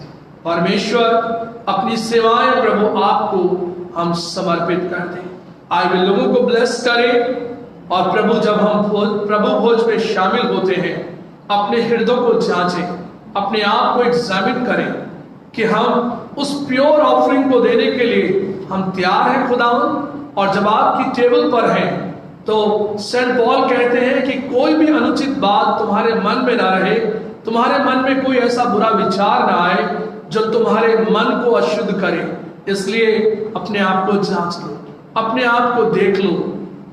परमेश्वर अपनी सेवाएं प्रभु आपको हम समर्पित करते हैं। आए हुए लोगों को ब्लेस करें और प्रभु जब हम प्रभु भोज में शामिल होते हैं अपने हृदय को जांचें, अपने आप को एग्जामिन करें कि हम उस प्योर ऑफरिंग को देने के लिए हम तैयार हैं खुदावन। और जब आपकी टेबल पर हैं तो सेंट पॉल कहते हैं कि कोई भी अनुचित बात तुम्हारे मन में ना रहे, तुम्हारे मन में कोई ऐसा बुरा विचार ना आए जो तुम्हारे मन को अशुद्ध करे। इसलिए अपने आप को जांच लो, अपने आप को देख लो,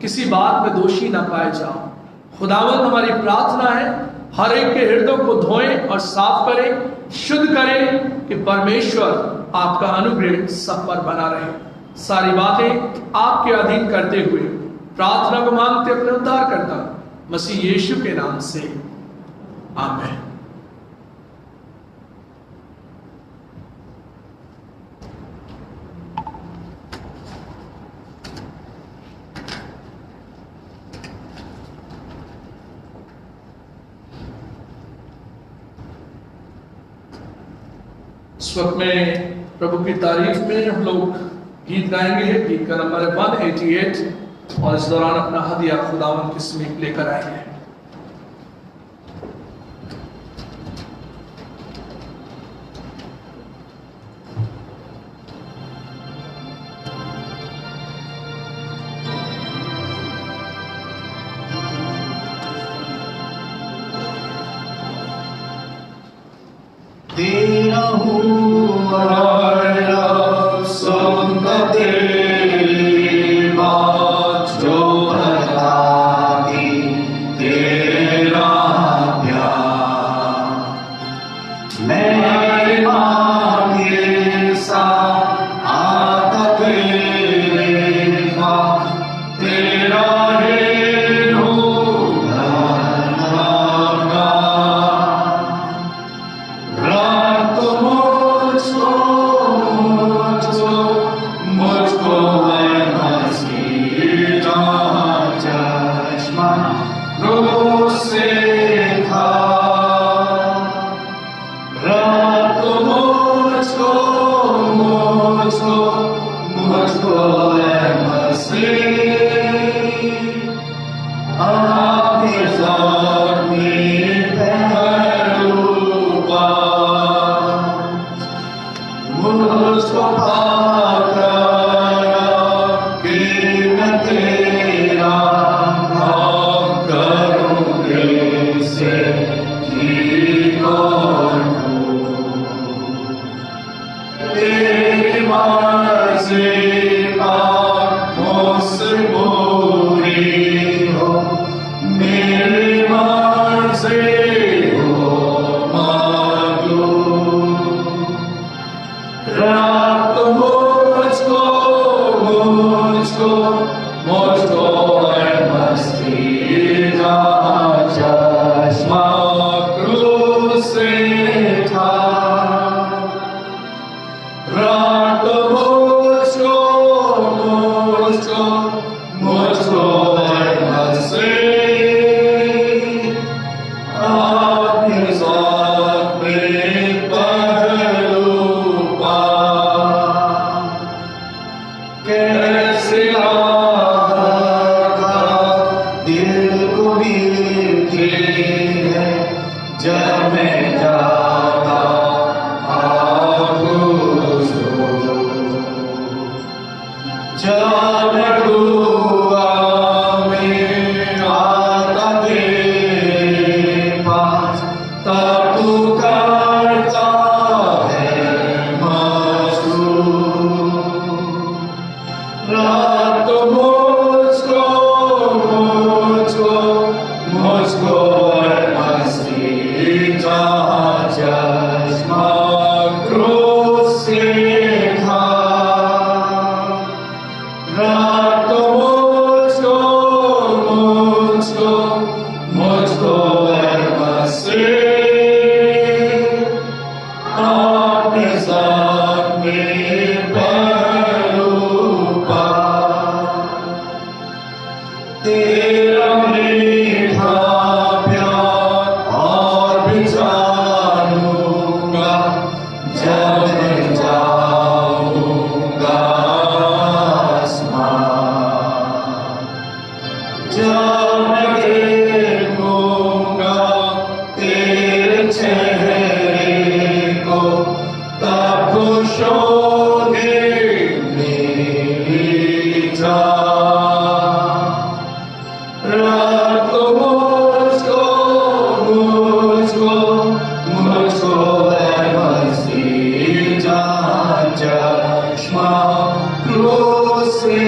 किसी बात में दोषी ना पाए जाओ। खुदावंद हमारी प्रार्थना है हर एक के हृदय को धोएं और साफ करें, शुद्ध करें कि परमेश्वर आपका अनुग्रह सब पर बना रहे। सारी बातें आपके अधीन करते हुए प्रार्थना को मांगते अपने उद्धार करता मसीह यीशु के नाम से, आमीन। इस वक्त में प्रभु की तारीफ में हम लोग गीत गाएंगे। गीत का नंबर है 188 और इस दौरान अपना हदिया खुदावंद की समीप लेकर आएंगे। तेरा हुआ संगते बात जो बताती तेरा प्यार मैं मांगे सा आता तेरा तेरा आपके साथ में पहलूबा मुझको पाकर कि मैं तेरा नाम करूं दिल से ठीक और तेरी मर्ज़ी मुझसे पूरी हो मेरी मर्ज़ी हो मांगू रात मुझको है मस्ती जहाँ चश्मा क्रूस से था रात मुझको है मस्ती आपके साथ में पहलूबा कैसे आधा दिल को मिलती है जब मैं जाता जब दुआ में आता तेरे पास तब तू करता है मशहूर रात मुझको है मस्ती जहाँ चश्मा क्रूस से था रात मुझको है मस्ती आपके साथ में पहलूबा तेरा मीठा प्यार और भी जानूंगा जब मैं जाऊंगा जब मैं देखूंगा तेरे चेहरे को तब खुश होगी मेरी जान रात मुझको है मस्ती जहाँ चश्मा क्रूस से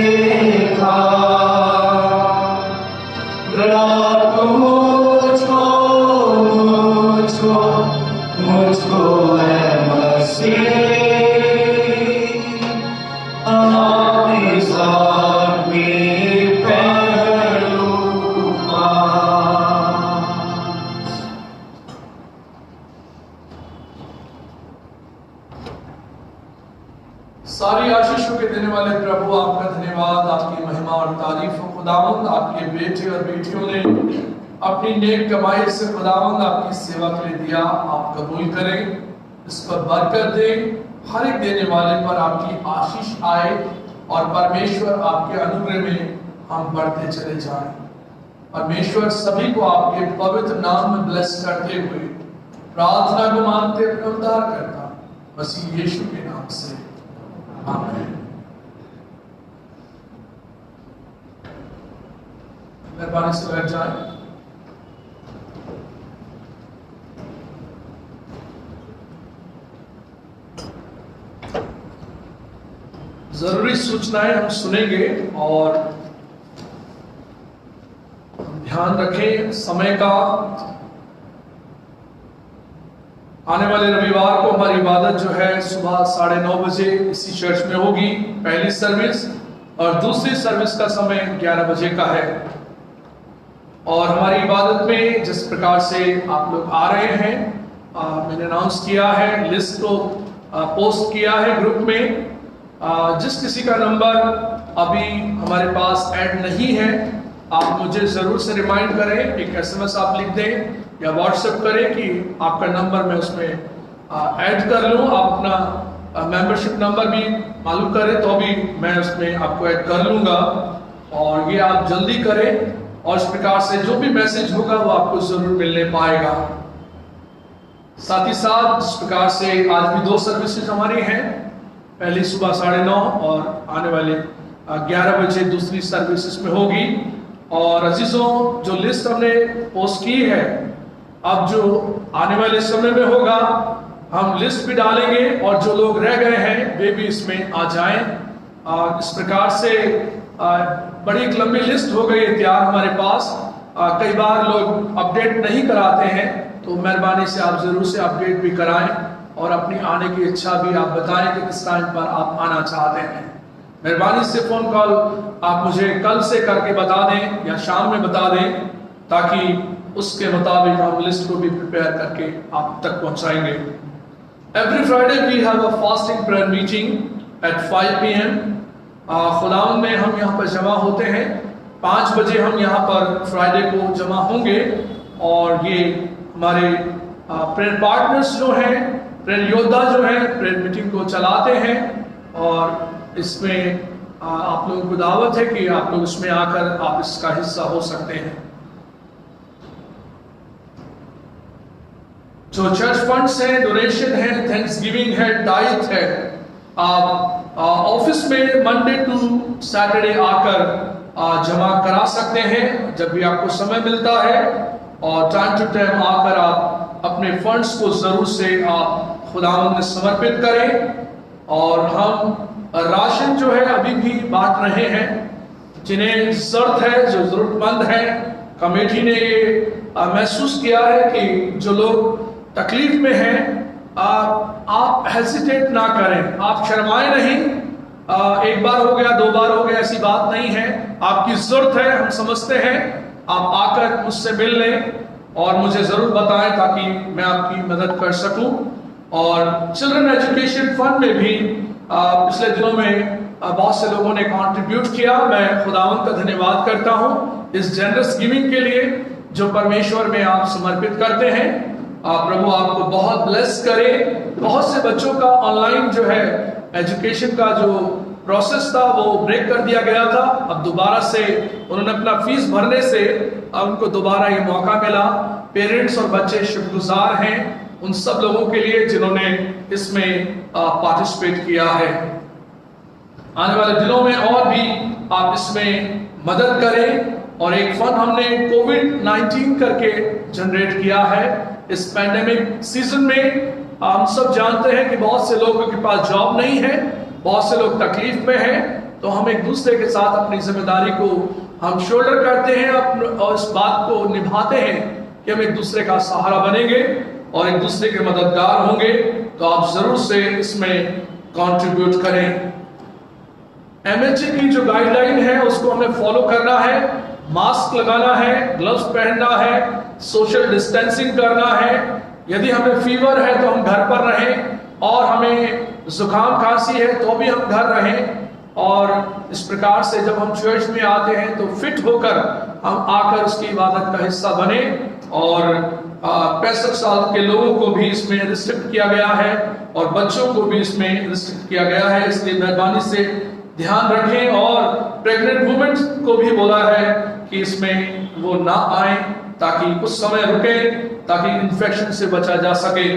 था रात मुझको है मस्ती आपके साथ में पहलूबा सारी आशीषों के देने वाले प्रभु आपका धन्यवाद, आपकी महिमा और तारीफ हो खुदावंद। आपके बेटे और बेटियों ने अपनी नेक कमाई से खुदावंद आपकी सेवा के लिए दिया, आप कबूल करें, इस पर बरकत दें, हर एक देने वाले पर आपकी आशीष आए और परमेश्वर आपके अनुग्रह में हम बढ़ते चले जाएं। परमेश्वर सभी को आपके पवित्र नाम में ब्लेस करते हुए प्रार्थना को मानते अपना उद्धार करता मसीह यीशु के नाम से आमीन। मेहरबानी से बैठ जाएं। जरूरी सूचनाएं हम सुनेंगे और ध्यान रखें समय का। आने वाले रविवार को हमारी इबादत जो है सुबह 9:30 बजे इसी चर्च में होगी, पहली सर्विस, और दूसरी सर्विस का समय 11 बजे का है। और हमारी इबादत में जिस प्रकार से आप लोग आ रहे हैं, मैंने अनाउंस किया है, लिस्ट को पोस्ट किया है ग्रुप में। जिस किसी का नंबर अभी हमारे पास ऐड नहीं है, आप मुझे जरूर से रिमाइंड करें, एक SMS आप लिख दें या व्हाट्सएप करें कि आपका नंबर मैं उसमें ऐड कर लूं। आप अपना मेंबरशिप नंबर भी मालूम करें तो भी मैं उसमें आपको ऐड कर लूंगा। और ये आप जल्दी करें और इस प्रकार से जो भी मैसेज होगा वो आपको जरूर मिलने पाएगा। साथ ही साथ इस प्रकार से आज भी 2 सर्विसेज हमारी हैं, पहली सुबह 9:30 और आने वाले 11 बजे दूसरी सर्विस इसमें होगी। और अजीजों, जो लिस्ट हमने पोस्ट की है, अब जो आने वाले समय में होगा हम लिस्ट भी डालेंगे और जो लोग रह गए हैं वे भी इसमें आ जाएं। इस प्रकार से बड़ी एक लंबी लिस्ट हो गई है तैयार हमारे पास। कई बार लोग अपडेट नहीं कराते हैं, तो मेहरबानी से आप जरूर से अपडेट भी कराएं और अपनी आने की इच्छा भी आप बताएं कि किस टाइम पर आप आना चाहते हैं। मेहरबानी से फोन कॉल आप मुझे कल से करके बता दें या शाम में बता दें, ताकि उसके मुताबिक हम लिस्ट को भी प्रिपेयर करके आप तक पहुंचाएंगे। Every Friday we have a fasting prayer meeting at 5 PM। खुदावन में हम यहाँ पर जमा होते हैं। 5 बजे हम यहाँ पर फ्राइडे को जमा होंगे और ये हमारे प्रेयर पार्टनर्स जो हैं, प्रेयर योद्धा जो हैं, प्रेयर मीटिंग को चलाते हैं। और इसमें आप लोगों को दावत है कि आप लोग इसमें आकर आप इसका हिस्सा हो सकते हैं। जो चर्च फंड्स हैं, डोनेशन है, थैंक्सगिविंग है, टाइथ है, आप ऑफिस में मंडे टू सैटरडे आकर जमा करा सकते हैं जब भी आपको समय मिलता है। और टाइम टू टाइम आकर आप अपने फंड्स को जरूर से आप खुदावंद में समर्पित करें। और हम राशन जो है अभी भी बांट रहे हैं, जिन्हें जरूरत है, जो जरूरतमंद है। कमेटी ने ये महसूस किया है कि जो लोग तकलीफ में हैं, आप हेजिटेट ना करें, आप शर्माए नहीं। एक बार हो गया, 2 बार हो गया, ऐसी बात नहीं है। आपकी जरूरत है, हम समझते हैं। आप आकर मुझसे मिल लें और मुझे जरूर बताएं ताकि मैं आपकी मदद कर सकूं। और चिल्ड्रन एजुकेशन फंड में भी पिछले दिनों में बहुत से लोगों ने कंट्रीब्यूट किया। मैं खुदावंद का धन्यवाद करता हूं इस जनरस गिविंग के लिए जो परमेश्वर में आप समर्पित करते हैं। प्रभु आपको बहुत ब्लेस करे। बहुत से बच्चों का ऑनलाइन जो है एजुकेशन का जो प्रोसेस था वो ब्रेक कर दिया गया था। अब दोबारा से उन्होंने अपना फीस भरने से उनको दोबारा ये मौका मिला। पेरेंट्स और बच्चे शुक्रगुजार हैं उन सब लोगों के लिए जिन्होंने इसमें पार्टिसिपेट किया है। आने वाले दिनों में और भी आप इसमें मदद करें। और एक फंड हमने कोविड-19 करके जनरेट किया है। इस पैंडेमिक सीजन में हम सब जानते हैं कि बहुत से लोगों के पास जॉब नहीं है, बहुत से लोग तकलीफ में हैं। तो हम एक दूसरे के साथ अपनी जिम्मेदारी को हम शोल्डर करते हैं और इस बात को निभाते हैं कि हम एक दूसरे का सहारा बनेंगे और एक दूसरे के मददगार होंगे। तो आप जरूर से इसमें कंट्रीब्यूट करें। MHA की जो गाइडलाइन है उसको हमें फॉलो करना है। मास्क लगाना है, ग्लव्स पहनना है, सोशल डिस्टेंसिंग करना है। यदि हमें फीवर है तो हम घर पर रहें, और हमें जुकाम खांसी है तो भी हम घर रहें। और इस प्रकार से जब हम चर्च में आते हैं तो फिट होकर हम आकर उसकी इबादत का हिस्सा बने। और 65 साल के लोगों को भी इसमें रिस्ट्रिक्ट किया गया है और बच्चों को भी इसमें रिस्ट्रिक्ट किया गया है। इसलिए मेहरबानी से ध्यान रखें। और प्रेग्नेंट वुमेन को भी बोला है कि इसमें वो ना आए, ताकि कुछ समय रुके, ताकि इन्फेक्शन से बचा जा सके।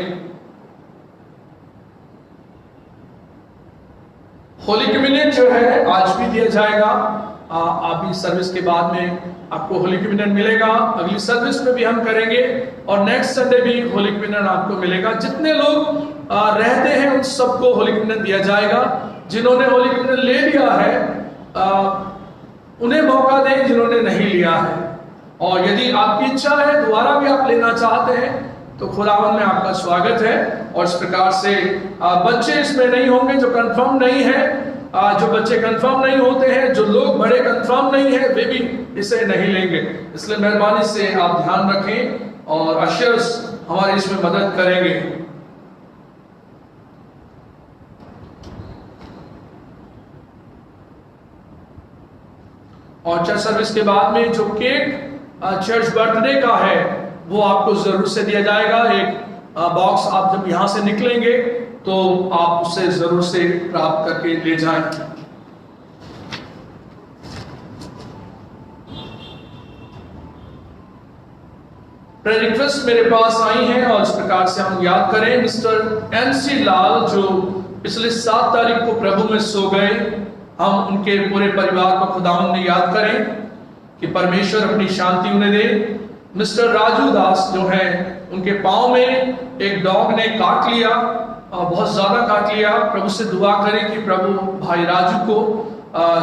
होली कम्युनियन जो है आज भी दिया जाएगा। आप इस सर्विस के बाद में आपको होली कम्युनियन मिलेगा। अगली सर्विस में भी हम करेंगे और नेक्स्ट संडे भी होली कम्युनियन आपको मिलेगा। जितने लोग रहते हैं उन सबको होली कम्युनियन दिया जाएगा। जिन्होंने होली कम्युनियन ले लिया है उन्हें मौका दें, जिन्होंने नहीं लिया है। और यदि आपकी इच्छा है दोबारा भी आप लेना चाहते हैं तो खुदावंद में आपका स्वागत है। और इस प्रकार से बच्चे इसमें नहीं होंगे जो कंफर्म नहीं है। जो बच्चे कंफर्म नहीं होते हैं, जो लोग बड़े कंफर्म नहीं है, वे भी इसे नहीं लेंगे। इसलिए मेहरबानी से आप ध्यान रखें और अशर्स हमारी इसमें मदद करेंगे। और चर्च सर्विस के बाद में जो केक चर्च बर्थडे का है वो आपको जरूर से दिया जाएगा। एक बॉक्स आप जब यहां से निकलेंगे तो आप उसे जरूर से प्राप्त करके ले जाएं। प्रेयर रिक्वेस्ट मेरे पास आई हैं और इस प्रकार से हम याद करें। मिस्टर एनसी लाल जो पिछले 7 तारीख को प्रभु में सो गए, हम उनके पूरे परिवार को खुदावंद में याद करें कि परमेश्वर अपनी शांति उन्हें दे। मिस्टर राजू दास जो है, उनके पांव में एक डॉग ने काट लिया, बहुत ज्यादा काट लिया। प्रभु से दुआ करें कि प्रभु भाई राजू को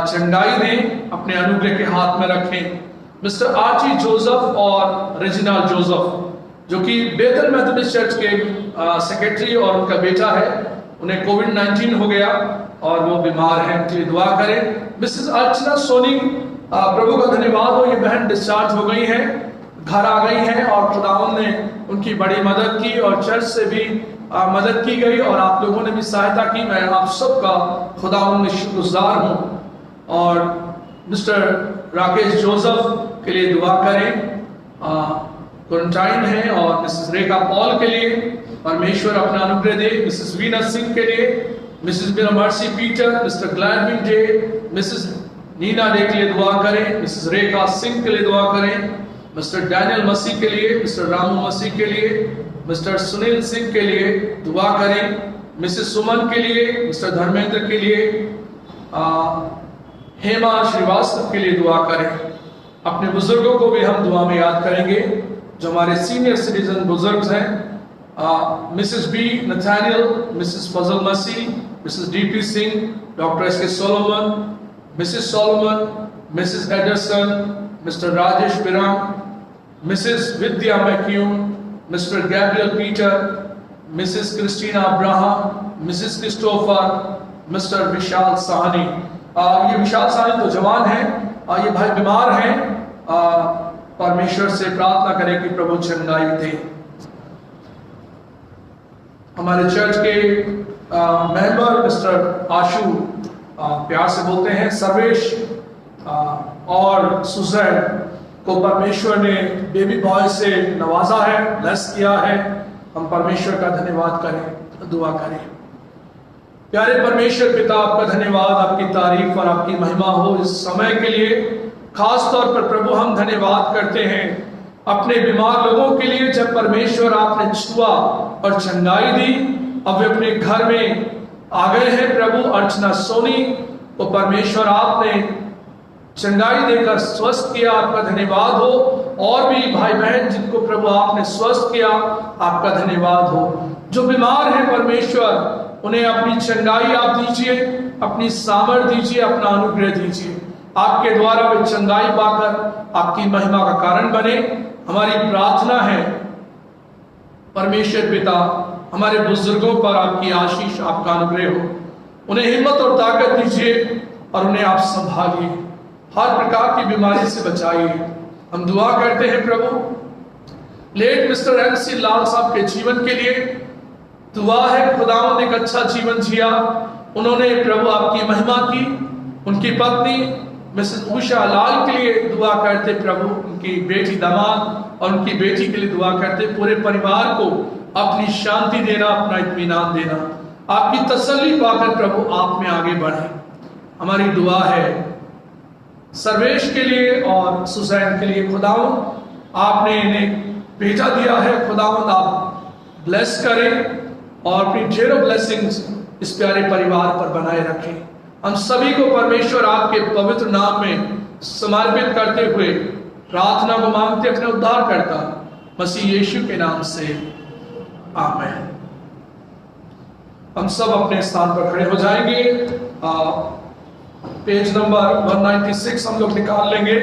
चंगाई दें, अपने अनुग्रह के हाथ में रखें। मिस्टर आर्ची जोसेफ और रेजिनाल्ड जोसेफ जो कि बेथल मेथोडिस्ट चर्च के सेक्रेटरी और उनका बेटा है, उन्हें कोविड-19 हो गया और वो बीमार हैं, उनके लिए दुआ करें। मिसेस अर्चना सोनी, प्रभु का धन्यवाद हो, ये बहन डिस्चार्ज हो गई हैं, घर आ गई हैं और खुदावंद ने उनकी बड़ी मदद की और चर्च से भी मदद की गई और आप लोगों ने भी सहायता की। मैं आप सबका खुदावंद में शुक्रगुजार हूँ। और मिस्टर राकेश जोसेफ के लिए दुआ करें, क्वारंटाइन है। और मिसेस रेखा पॉल के लिए परमेश्वर अपना अनुग्रह दे। मिसेस वीना सिंह के लिए, Mrs Bina Mercy Peter, Mr Gladwin De, Mrs Neena De के लिए दुआ करें। मिसेस रेखा सिंह के लिए दुआ करें। मिस्टर डैनियल मसीह के लिए, मिस्टर रामू मसीह के लिए, मिस्टर सुनील सिंह के लिए दुआ करें। मिसेस सुमन के लिए, मिस्टर धर्मेंद्र के लिए, हेमा श्रीवास्तव के लिए दुआ करें। अपने बुजुर्गों को भी हम दुआ में याद करेंगे जो हमारे सीनियर सिटीजन बुजुर्ग हैं। Mrs B Nathaniel, Mrs Fazal Masih, Mrs DP Singh, doctor S K Solomon, Mrs Solomon, Mrs Anderson, Mr Rajesh Biram, Mrs Vidya McCune, Mr Gabriel Peter, Mrs Christina Abraham, Mrs Christopher, Mr Vishal Sahni. ये विशाल साहनी तो जवान हैं, ये भाई बीमार हैं। परमेश्वर से प्रार्थना करें कि प्रभु चंगाई दे। हमारे चर्च के मेंबर मिस्टर आशु, प्यार से बोलते हैं सर्वेश, और सुजैन को परमेश्वर ने बेबी बॉय से नवाजा है, ब्लेस किया है। हम परमेश्वर का धन्यवाद करें, दुआ करें। प्यारे परमेश्वर पिता, आपका धन्यवाद, आपकी तारीफ और आपकी महिमा हो इस समय के लिए। खास तौर पर प्रभु हम धन्यवाद करते हैं अपने बीमार लोगों के लिए, जब परमेश्वर आपने छुआ और चंगाई दी। अब वे अपने घर में आ गए हैं प्रभु। अर्चना सोनी को परमेश्वर आपने चंगाई देकर स्वस्थ किया, आपका धन्यवाद हो। और भी भाई बहन जिनको प्रभु आपने स्वस्थ किया, आपका धन्यवाद हो। जो बीमार हैं परमेश्वर, उन्हें अपनी चंगाई आप दीजिए, अपनी सामर्थ दीजिए, अपना अनुग्रह दीजिए। आपके द्वारा वे चंगाई पाकर आपकी महिमा का कारण बने। हमारी प्रार्थना है परमेश्वर पिता, हमारे बुजुर्गों पर आपकी आशीष, आपका अनुग्रह हो। उन्हें हिम्मत और ताकत दीजिए और उन्हें आप संभालिए, हर प्रकार की बीमारी से बचाइए। हम दुआ करते हैं प्रभु लेट मिस्टर एनसी लाल साहब के जीवन के लिए। दुआ है खुदावंद एक अच्छा जीवन जिया उन्होंने, प्रभु आपकी महिमा की। उनकी पत्नी मिसेस उषा लाल के लिए दुआ करते प्रभु, उनकी बेटी दामाद और उनकी बेटी के लिए दुआ करते। पूरे परिवार को अपनी शांति देना, अपना इत्मीनान देना, आपकी तसल्ली पाकर प्रभु आप में आगे बढ़े। हमारी दुआ है सर्वेश के लिए और सुसैन के लिए। खुदावंद आपने इन्हें भेजा दिया है, खुदावंद आप ब्लेस करें और अपनी ढेरों ब्लेसिंग्स इस प्यारे परिवार पर बनाए रखें। हम सभी को परमेश्वर आपके पवित्र नाम में समर्पित करते हुए प्रार्थना को मांगते अपने उद्धार करता मसीह यीशु के नाम से, आमीन। हम सब अपने स्थान पर खड़े हो जाएंगे। पेज नंबर 196 हम लोग निकाल लेंगे।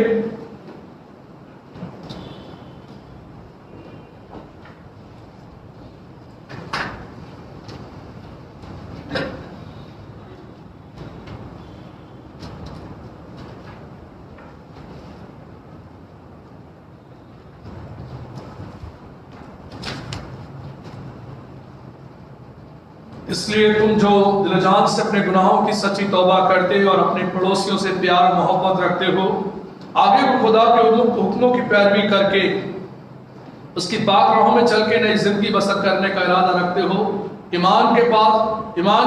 इसलिए तुम जो दिलजान से अपने गुनाहों की सच्ची तौबा करते हो और अपने पड़ोसियों से प्यार मोहब्बत रखते हो, आगे को खुदा के हुक्मों की पैरवी करके उसकी पाक राहों में चल के नई जिंदगी बसर करने का इरादा रखते हो, ईमान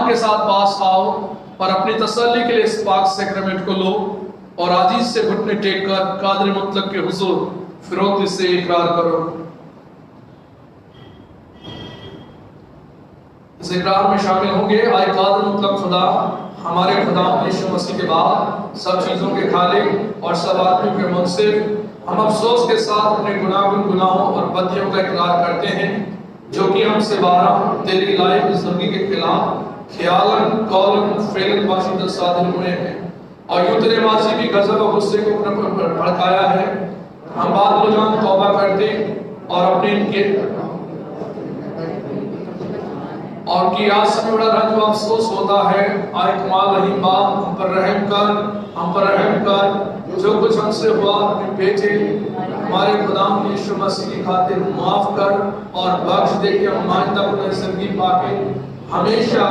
के साथ पास आओ और अपनी तसल्ली के लिए इस पाक सैक्रामेंट को लो और आजीज से घुटने टेक कर कादिर मुतलक के हुजूर फिरौती से इकरार करो, इस इकरार में शामिल होंगे आए कादिर मुतलक खुदा हमारे खुदा यीशु मसीह के बाद सब चीजों के खालिक और सब आदमियों के मुनसिफ। हम अफसोस के साथ अपने गुनाहों और बदियों का इकरार करते हैं जो कि हमसे बारह तेरी लायक जिंदगी के खिलाफ ख्यालन कौलन फेलन वाशिदत सादिर हुए हैं और यूं तेरे माजी भी गजब और गुस्से को अपने पर भड़काया है। हम बाद जान तौबा करते और अपने इनके और की आस में बड़ा रंज व अफसोस होता है। आए कमाल रहीम बाप हम पर रहम कर जो कुछ हमसे हुआ अपने बेटे हमारे खुदाम यीशु मसीह की खातिर माफ कर और बख्श दे कि हम आइंदा अपनी जिंदगी पाके हमेशा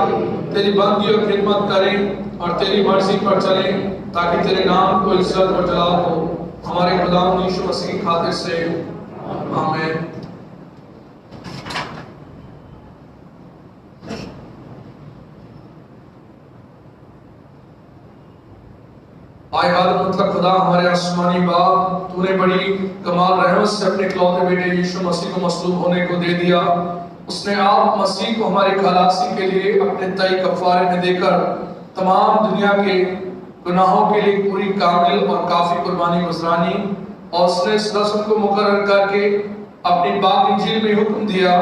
तेरी बंदी और खिदमत करें और तेरी मर्जी पर चलें ताकि तेरे नाम को इज्जत और जलाल हो हमारे खुदाम यीशु मसीह की खातिर से आमीन। आए कादिर मुतलक खुदा हमारे आसमानी बाप तूने बड़ी कमाल रहमत से अपने इकलौते बेटे यीशु मसीह को मसलूब होने को दे दिया। उसने आप मसीह को हमारे खलासी के लिए अपने तय कफारे में देकर तमाम दुनिया के गुनाहों के लिए पूरी कामिल और काफी कुर्बानी गुजरानी और उसने इस रस्म को मुकर्रर करके अपनी पाक इंजील में हुक्म दिया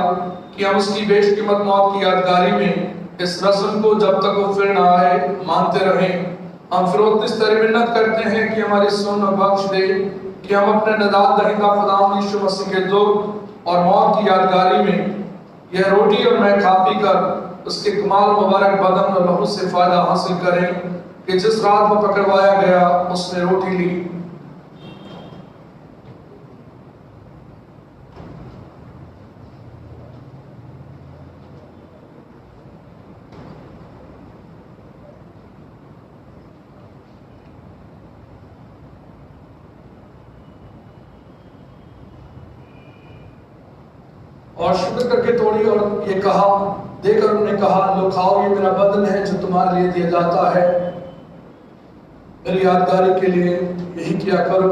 कि हम उसकी बेशकीमत मौत की यादगारी में इस रस्म को जब तक वो फिर न आए मानते रहें। हम फिर इस तरह मिन्नत करते हैं कि हमारी सुन और बख्श दे कि हम अपने नदात दहिंदा खुदाम यीशु मसीह के दुख और मौत की यादगारी में यह रोटी और मैं खा पी कर उसके कमाल मुबारक बदन और लहू से फायदा हासिल करें कि जिस रात वो पकड़वाया गया उसने रोटी ली। और शुक्र करके तोड़ी और ये कहा देकर उन्होंने कहा लो खाओ ये मेरा बदन है जो तुम्हारे लिए दिया जाता है मेरी यादगारी के लिए यही किया करो।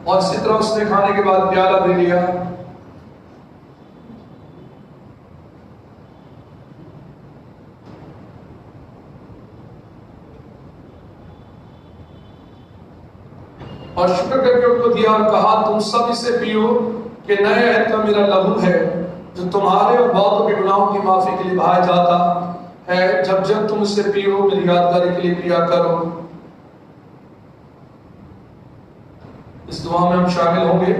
और इसी तरह उसने खाने के बाद प्याला भी लिया और शुक्र करके उनको दिया और कहा तुम सब इसे पियो कि नए अहद का मेरा लहू है जो तुम्हारे और बहुतों के गुनाहों की माफी के लिए बहाया जाता है। जब जब तुम इसे पियो मेरी यादगारी के लिए पिया करो। इस दुआ में हम शामिल होंगे।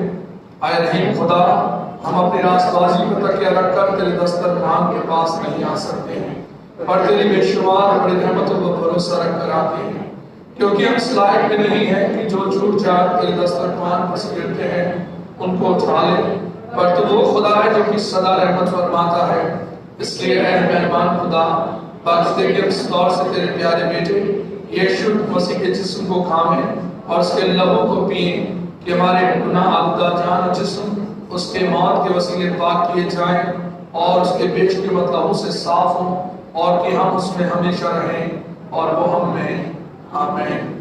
आए रहीम खुदा हम अपनी रास्तबाजी पर तकिया रखकर तेरे दस्तरखान के पास नहीं आ सकते हैं पर तेरी बेशुमार बड़ी रहमतों पर भरोसा रखकर आते हैं क्योंकि हम इस लायक में नहीं है कि जो छूट जाट तेरे दस्तरखान पर से गिरते हैं उनको उठा ले पर तो वो खुदा है जो कि सदा रहमत फरमाता है। इसलिए ऐ मेहरबान खुदा बख्श दे कि इस दौर से तेरे प्यारे बेटे यीशु मसीह के जिस्म को खाएं और उसके लहू को पिए कि हमारे गुनाह आलूदा जान और जिस्म उसके मौत के वसीले पाक किए जाएं और उसके बेशकीमत लहू से साफ हों और कि हम उसमें हमेशा रहें और वो हम में। आमीन।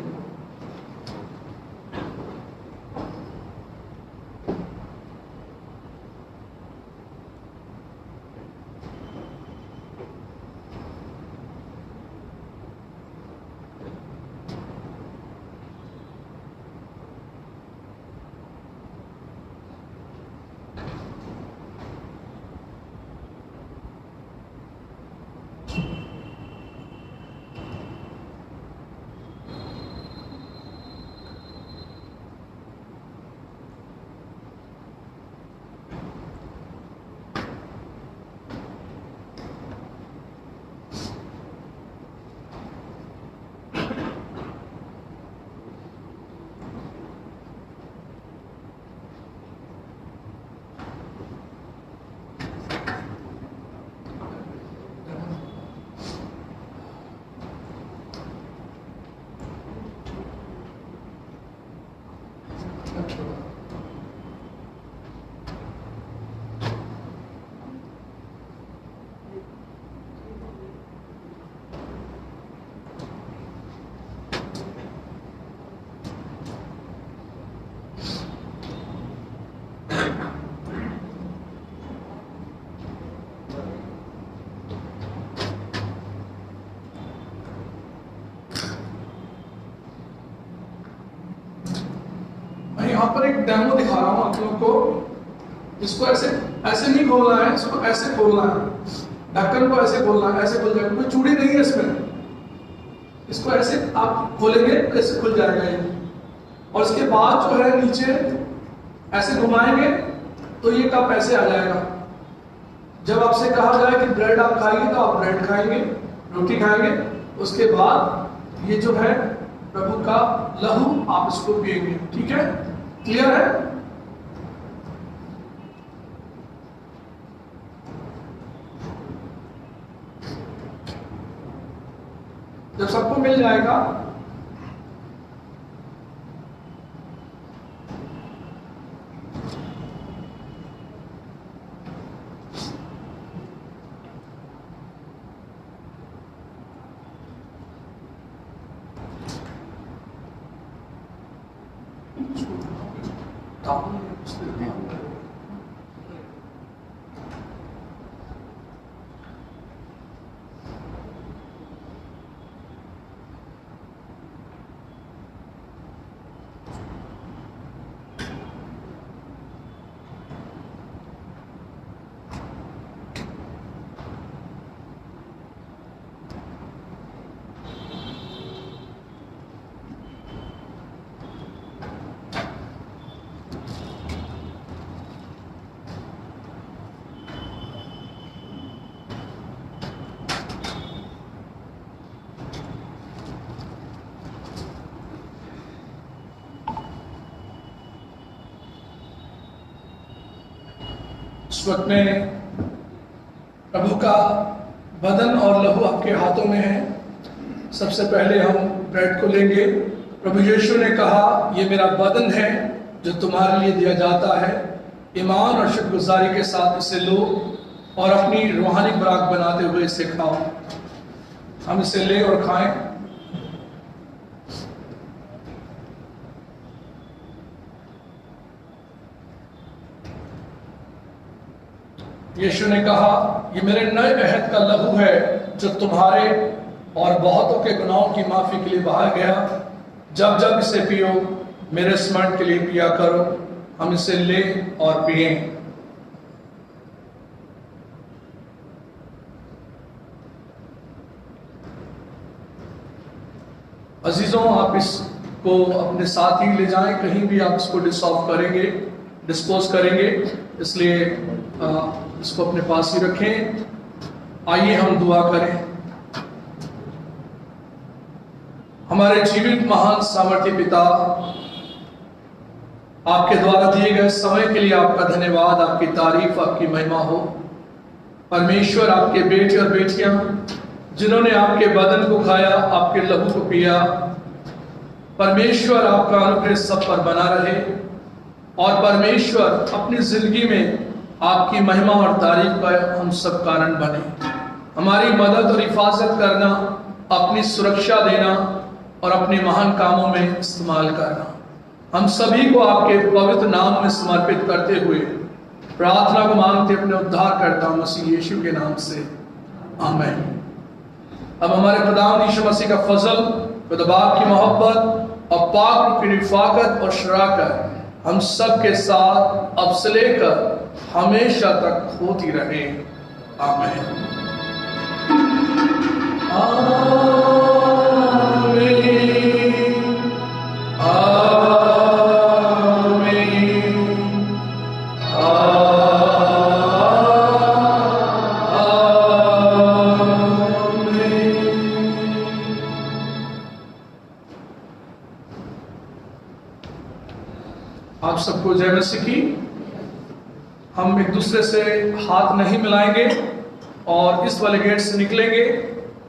यहाँ पर एक डेमो दिखा रहा हूँ आप लोगों को। इसको ऐसे ऐसे नहीं खोलना है, इसको ऐसे खोलना है, ढक्कन को ऐसे खोलना है, ऐसे खुल जाएगा, कोई चूड़ी नहीं है इसमें। इसको ऐसे आप खोलेंगे तो ऐसे खुल जाएगा ये, और इसके बाद जो है नीचे ऐसे घुमाएंगे तो ये कप ऐसे आ जाएगा। जब आपसे कहा जाए कि ब्रेड आप खाइए तो आप ब्रेड खाएंगे, रोटी खाएंगे, उसके बाद ये जो है प्रभु का लहू आप इसको पिएंगे। ठीक है, क्लियर है? जब सबको मिल जाएगा इस वक्त में प्रभु का बदन और लहू आपके हाथों में है। सबसे पहले हम ब्रेड को लेंगे। प्रभु यीशु ने कहा, ये मेरा बदन है जो तुम्हारे लिए दिया जाता है। ईमान और शुक्रगुजारी के साथ इसे लो और अपनी रूहानी खुराक बनाते हुए इसे खाओ। हम इसे ले और खाएं। यीशु ने कहा, ये मेरे नए अहद का लहू है जो तुम्हारे और बहुतों के गुनाहों की माफी के लिए बहाया गया। जब जब इसे पियो मेरे स्मरण के लिए पिया करो। हम इसे ले और पिए। अजीजों, आप इसको अपने साथ ही ले जाएं, कहीं भी आप इसको डिस्पोज करेंगे, इसलिए इसको अपने पास ही रखें। आइए हम दुआ करें। हमारे जीवित महान सामर्थ्य पिता, आपके द्वारा दिए गए समय के लिए आपका धन्यवाद, आपकी तारीफ, आपकी महिमा हो। परमेश्वर, आपके बेटे और बेटियां जिन्होंने आपके बदन को खाया, आपके लहू को पिया, परमेश्वर आपका अनुग्रह सब पर बना रहे और परमेश्वर अपनी जिंदगी में आपकी महिमा और तारीफ का हम सब कारण बने। हमारी मदद और हिफाजत करना, अपनी सुरक्षा देना और अपने महान कामों में इस्तेमाल करना। हम सभी को आपके पवित्र नाम में समर्पित करते हुए प्रार्थना को मांगते अपने उद्धारकर्ता मसीह यीशु के नाम से, आमीन। अब हमारे खुदावंद यीशु मसीह का फजल, खुदा बाप की मोहब्बत और पाक रूह की रिफाकत और शराकत हम सब के साथ अब से लेकर हमेशा तक होती रहे। आमीन। आमीन। आप सबको जय मसीह की। हम एक दूसरे से हाथ नहीं मिलाएंगे और इस वाले गेट से निकलेंगे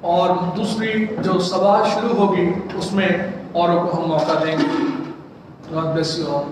और दूसरी जो सभा शुरू होगी उसमें औरों को हम मौका देंगे। God bless you all.